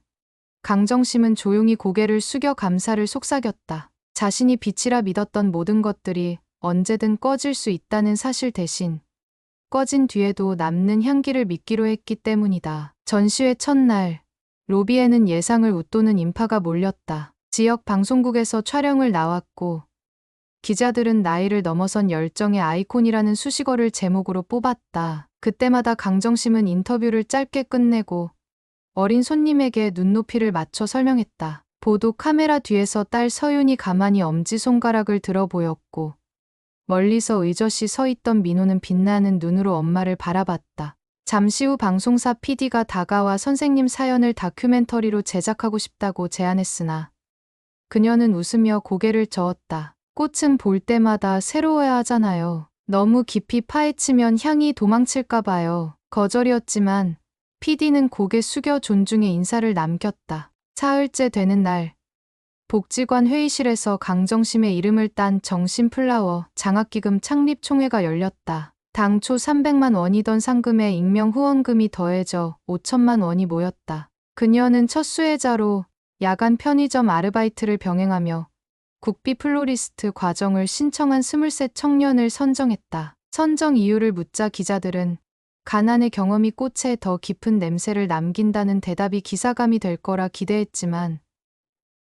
강정심은 조용히 고개를 숙여 감사를 속삭였다. 자신이 빛이라 믿었던 모든 것들이 언제든 꺼질 수 있다는 사실 대신 꺼진 뒤에도 남는 향기를 믿기로 했기 때문이다. 전시회 첫날, 로비에는 예상을 웃도는 인파가 몰렸다. 지역 방송국에서 촬영을 나왔고 기자들은 나이를 넘어선 열정의 아이콘이라는 수식어를 제목으로 뽑았다. 그때마다 강정심은 인터뷰를 짧게 끝내고 어린 손님에게 눈높이를 맞춰 설명했다. 보도 카메라 뒤에서 딸 서윤이 가만히 엄지손가락을 들어 보였고 멀리서 의젓이 서 있던 민호는 빛나는 눈으로 엄마를 바라봤다. 잠시 후 방송사 PD가 다가와 선생님 사연을 다큐멘터리로 제작하고 싶다고 제안했으나 그녀는 웃으며 고개를 저었다. 꽃은 볼 때마다 새로워야 하잖아요. 너무 깊이 파헤치면 향이 도망칠까 봐요. 거절이었지만 PD는 고개 숙여 존중의 인사를 남겼다. 사흘째 되는 날, 복지관 회의실에서 강정심의 이름을 딴 정심플라워 장학기금 창립 총회가 열렸다. 당초 300만 원이던 상금에 익명 후원금이 더해져 5천만 원이 모였다. 그녀는 첫 수혜자로 야간 편의점 아르바이트를 병행하며 국비 플로리스트 과정을 신청한 23 청년을 선정했다. 선정 이유를 묻자 기자들은 가난의 경험이 꽃에 더 깊은 냄새를 남긴다는 대답이 기사감이 될 거라 기대했지만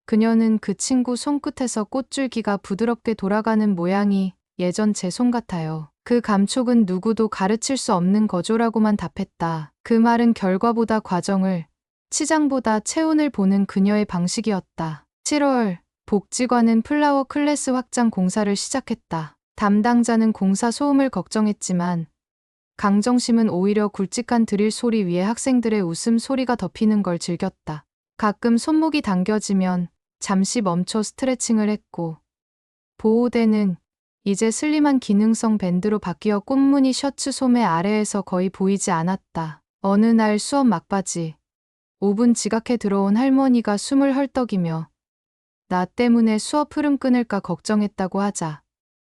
그녀는 그 친구 손끝에서 꽃줄기가 부드럽게 돌아가는 모양이 예전 제 손 같아요. 그 감촉은 누구도 가르칠 수 없는 거조라고만 답했다. 그 말은 결과보다 과정을, 치장보다 체온을 보는 그녀의 방식이었다. 7월, 복지관은 플라워 클래스 확장 공사를 시작했다. 담당자는 공사 소음을 걱정했지만 강정심은 오히려 굵직한 드릴 소리 위에 학생들의 웃음 소리가 덮이는 걸 즐겼다. 가끔 손목이 당겨지면 잠시 멈춰 스트레칭을 했고 보호대는 이제 슬림한 기능성 밴드로 바뀌어 꽃무늬 셔츠 소매 아래에서 거의 보이지 않았다. 어느 날 수업 막바지 5분 지각해 들어온 할머니가 숨을 헐떡이며 나 때문에 수업 흐름 끊을까 걱정했다고 하자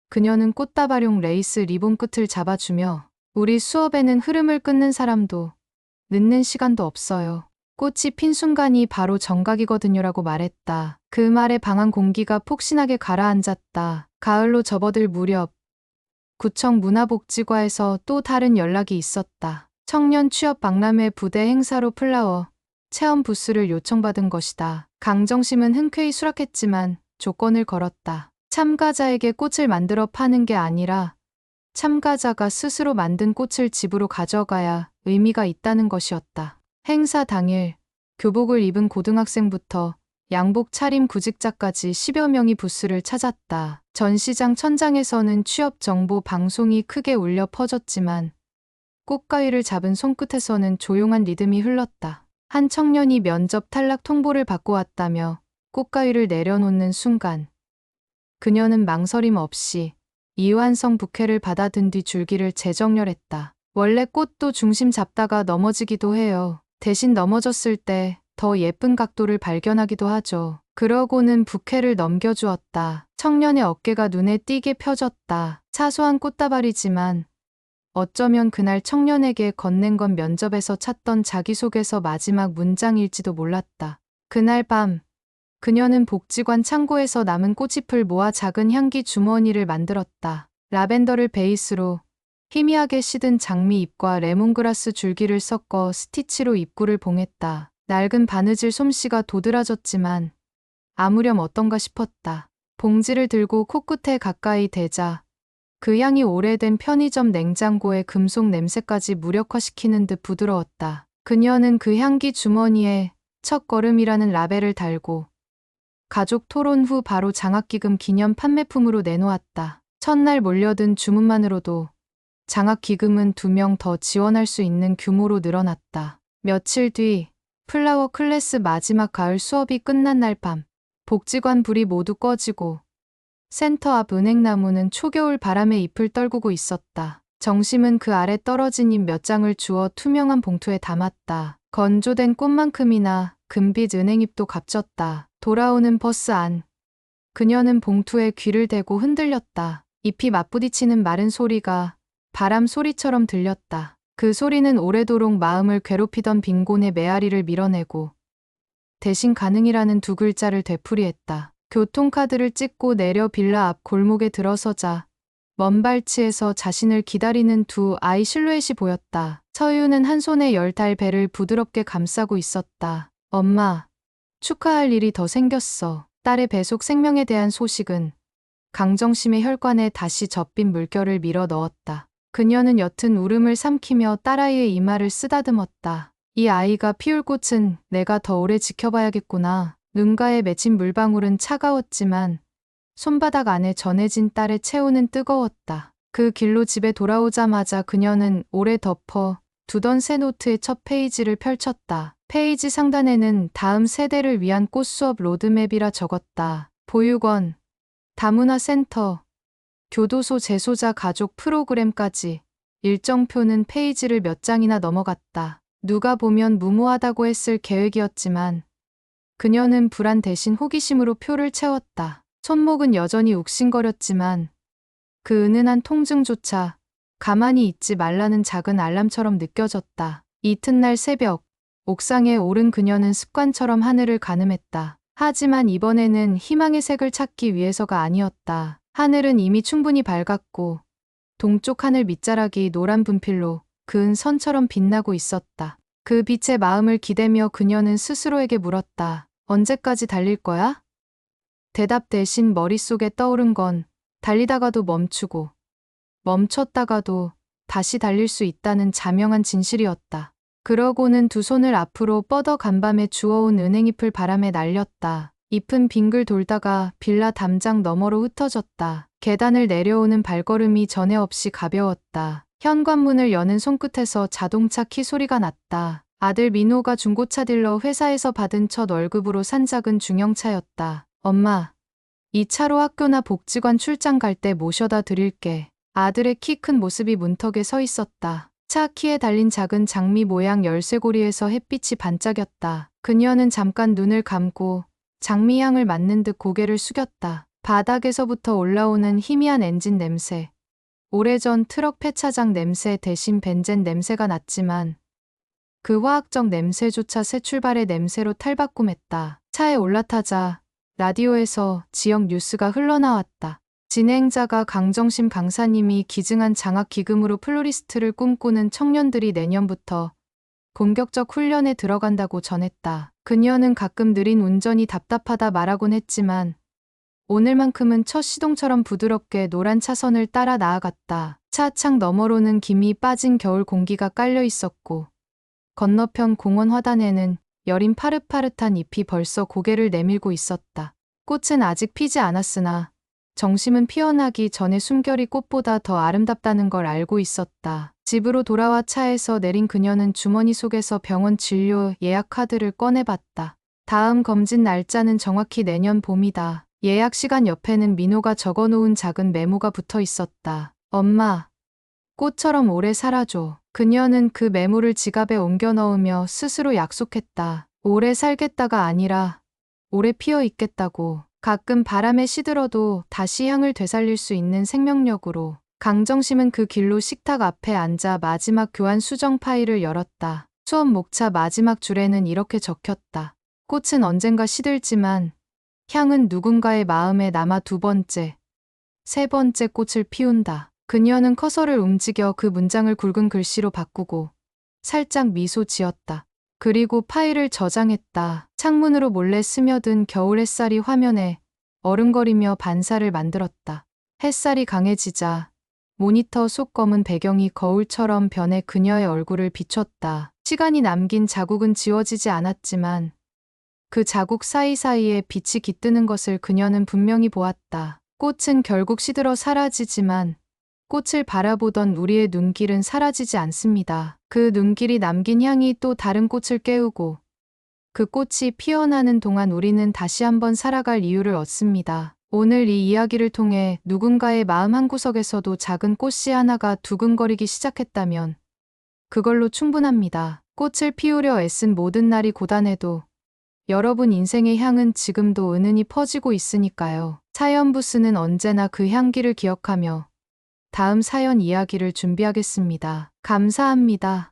그녀는 꽃다발용 레이스 리본 끝을 잡아주며 우리 수업에는 흐름을 끊는 사람도 늦는 시간도 없어요. 꽃이 핀 순간이 바로 정각이거든요라고 말했다. 그 말에 방한 공기가 폭신하게 가라앉았다. 가을로 접어들 무렵 구청 문화복지과에서 또 다른 연락이 있었다. 청년 취업 박람회 부대 행사로 플라워 체험 부스를 요청받은 것이다. 강정심은 흔쾌히 수락했지만 조건을 걸었다. 참가자에게 꽃을 만들어 파는 게 아니라 참가자가 스스로 만든 꽃을 집으로 가져가야 의미가 있다는 것이었다. 행사 당일 교복을 입은 고등학생부터 양복 차림 구직자까지 10여 명이 부스를 찾았다. 전시장 천장에서는 취업 정보 방송이 크게 울려 퍼졌지만 꽃가위를 잡은 손끝에서는 조용한 리듬이 흘렀다. 한 청년이 면접 탈락 통보를 받고 왔다며 꽃가위를 내려놓는 순간 그녀는 망설임 없이 이완성 부케를 받아든 뒤 줄기를 재정렬했다. 원래 꽃도 중심 잡다가 넘어지기도 해요. 대신 넘어졌을 때 더 예쁜 각도를 발견하기도 하죠. 그러고는 부케를 넘겨주었다. 청년의 어깨가 눈에 띄게 펴졌다. 사소한 꽃다발이지만 어쩌면 그날 청년에게 건넨 건 면접에서 찾던 자기소개서 마지막 문장일지도 몰랐다. 그날 밤 그녀는 복지관 창고에서 남은 꽃잎을 모아 작은 향기 주머니를 만들었다. 라벤더를 베이스로 희미하게 시든 장미 잎과 레몬그라스 줄기를 섞어 스티치로 입구를 봉했다. 낡은 바느질 솜씨가 도드라졌지만 아무렴 어떤가 싶었다. 봉지를 들고 코끝에 가까이 대자 그 향이 오래된 편의점 냉장고의 금속 냄새까지 무력화시키는 듯 부드러웠다. 그녀는 그 향기 주머니에 첫 걸음이라는 라벨을 달고 가족 토론 후 바로 장학기금 기념 판매품으로 내놓았다. 첫날 몰려든 주문만으로도 장학기금은 2명 더 지원할 수 있는 규모로 늘어났다. 며칠 뒤 플라워 클래스 마지막 가을 수업이 끝난 날 밤, 복지관 불이 모두 꺼지고 센터 앞 은행나무는 초겨울 바람에 잎을 떨구고 있었다. 정심은 그 아래 떨어진 잎 몇 장을 주워 투명한 봉투에 담았다. 건조된 꽃만큼이나 금빛 은행잎도 값졌다. 돌아오는 버스 안. 그녀는 봉투에 귀를 대고 흔들렸다. 잎이 맞부딪히는 마른 소리가 바람 소리처럼 들렸다. 그 소리는 오래도록 마음을 괴롭히던 빈곤의 메아리를 밀어내고 대신 가능이라는 2글자를 되풀이했다. 교통카드를 찍고 내려 빌라 앞 골목에 들어서자 먼 발치에서 자신을 기다리는 2 아이 실루엣이 보였다. 서유는 한 손에 10달 배를 부드럽게 감싸고 있었다. 엄마, 축하할 일이 더 생겼어. 딸의 배속 생명에 대한 소식은 강정심의 혈관에 다시 접힌 물결을 밀어 넣었다. 그녀는 옅은 울음을 삼키며 딸아이의 이마를 쓰다듬었다. 이 아이가 피울 꽃은 내가 더 오래 지켜봐야겠구나. 눈가에 맺힌 물방울은 차가웠지만 손바닥 안에 전해진 딸의 체온은 뜨거웠다. 그 길로 집에 돌아오자마자 그녀는 오래 덮어 두던 새 노트의 첫 페이지를 펼쳤다. 페이지 상단에는 다음 세대를 위한 꽃수업 로드맵이라 적었다. 보육원, 다문화센터, 교도소 재소자 가족 프로그램까지 일정표는 페이지를 몇 장이나 넘어갔다. 누가 보면 무모하다고 했을 계획이었지만 그녀는 불안 대신 호기심으로 표를 채웠다. 손목은 여전히 욱신거렸지만 그 은은한 통증조차 가만히 있지 말라는 작은 알람처럼 느껴졌다. 이튿날 새벽, 옥상에 오른 그녀는 습관처럼 하늘을 가늠했다. 하지만 이번에는 희망의 색을 찾기 위해서가 아니었다. 하늘은 이미 충분히 밝았고 동쪽 하늘 밑자락이 노란 분필로 그은 선처럼 빛나고 있었다. 그 빛에 마음을 기대며 그녀는 스스로에게 물었다. 언제까지 달릴 거야? 대답 대신 머릿속에 떠오른 건 달리다가도 멈추고 멈췄다가도 다시 달릴 수 있다는 자명한 진실이었다. 그러고는 2 손을 앞으로 뻗어 간밤에 주워온 은행잎을 바람에 날렸다. 잎은 빙글 돌다가 빌라 담장 너머로 흩어졌다. 계단을 내려오는 발걸음이 전에 없이 가벼웠다. 현관문을 여는 손끝에서 자동차 키 소리가 났다. 아들 민호가 중고차 딜러 회사에서 받은 첫 월급으로 산 작은 중형차였다. 엄마, 이 차로 학교나 복지관 출장 갈 때 모셔다 드릴게. 아들의 키 큰 모습이 문턱에 서 있었다. 차 키에 달린 작은 장미 모양 열쇠고리에서 햇빛이 반짝였다. 그녀는 잠깐 눈을 감고 장미향을 맡는 듯 고개를 숙였다. 바닥에서부터 올라오는 희미한 엔진 냄새. 오래전 트럭 폐차장 냄새 대신 벤젠 냄새가 났지만 그 화학적 냄새조차 새 출발의 냄새로 탈바꿈했다. 차에 올라타자 라디오에서 지역 뉴스가 흘러나왔다. 진행자가 강정심 강사님이 기증한 장학기금으로 플로리스트를 꿈꾸는 청년들이 내년부터 본격적 훈련에 들어간다고 전했다. 그녀는 가끔 느린 운전이 답답하다 말하곤 했지만 오늘만큼은 첫 시동처럼 부드럽게 노란 차선을 따라 나아갔다. 차 창 너머로는 김이 빠진 겨울 공기가 깔려 있었고 건너편 공원 화단에는 여린 파릇파릇한 잎이 벌써 고개를 내밀고 있었다. 꽃은 아직 피지 않았으나 정심은 피어나기 전에 숨결이 꽃보다 더 아름답다는 걸 알고 있었다. 집으로 돌아와 차에서 내린 그녀는 주머니 속에서 병원 진료 예약 카드를 꺼내봤다. 다음 검진 날짜는 정확히 내년 봄이다. 예약 시간 옆에는 민호가 적어놓은 작은 메모가 붙어 있었다. 엄마, 꽃처럼 오래 살아줘. 그녀는 그 메모를 지갑에 옮겨 넣으며 스스로 약속했다. 오래 살겠다가 아니라 오래 피어 있겠다고. 가끔 바람에 시들어도 다시 향을 되살릴 수 있는 생명력으로. 강정심은 그 길로 식탁 앞에 앉아 마지막 교환 수정 파일을 열었다. 수업 목차 마지막 줄에는 이렇게 적혔다. 꽃은 언젠가 시들지만 향은 누군가의 마음에 남아 2번째, 3번째 꽃을 피운다. 그녀는 커서를 움직여 그 문장을 굵은 글씨로 바꾸고 살짝 미소 지었다. 그리고 파일을 저장했다. 창문으로 몰래 스며든 겨울 햇살이 화면에 어른거리며 반사를 만들었다. 햇살이 강해지자 모니터 속 검은 배경이 거울처럼 변해 그녀의 얼굴을 비췄다. 시간이 남긴 자국은 지워지지 않았지만 그 자국 사이사이에 빛이 깃드는 것을 그녀는 분명히 보았다. 꽃은 결국 시들어 사라지지만 꽃을 바라보던 우리의 눈길은 사라지지 않습니다. 그 눈길이 남긴 향이 또 다른 꽃을 깨우고 그 꽃이 피어나는 동안 우리는 다시 한번 살아갈 이유를 얻습니다. 오늘 이 이야기를 통해 누군가의 마음 한구석에서도 작은 꽃씨 하나가 두근거리기 시작했다면 그걸로 충분합니다. 꽃을 피우려 애쓴 모든 날이 고단해도 여러분 인생의 향은 지금도 은은히 퍼지고 있으니까요. 사연 부스는 언제나 그 향기를 기억하며 다음 사연 이야기를 준비하겠습니다. 감사합니다.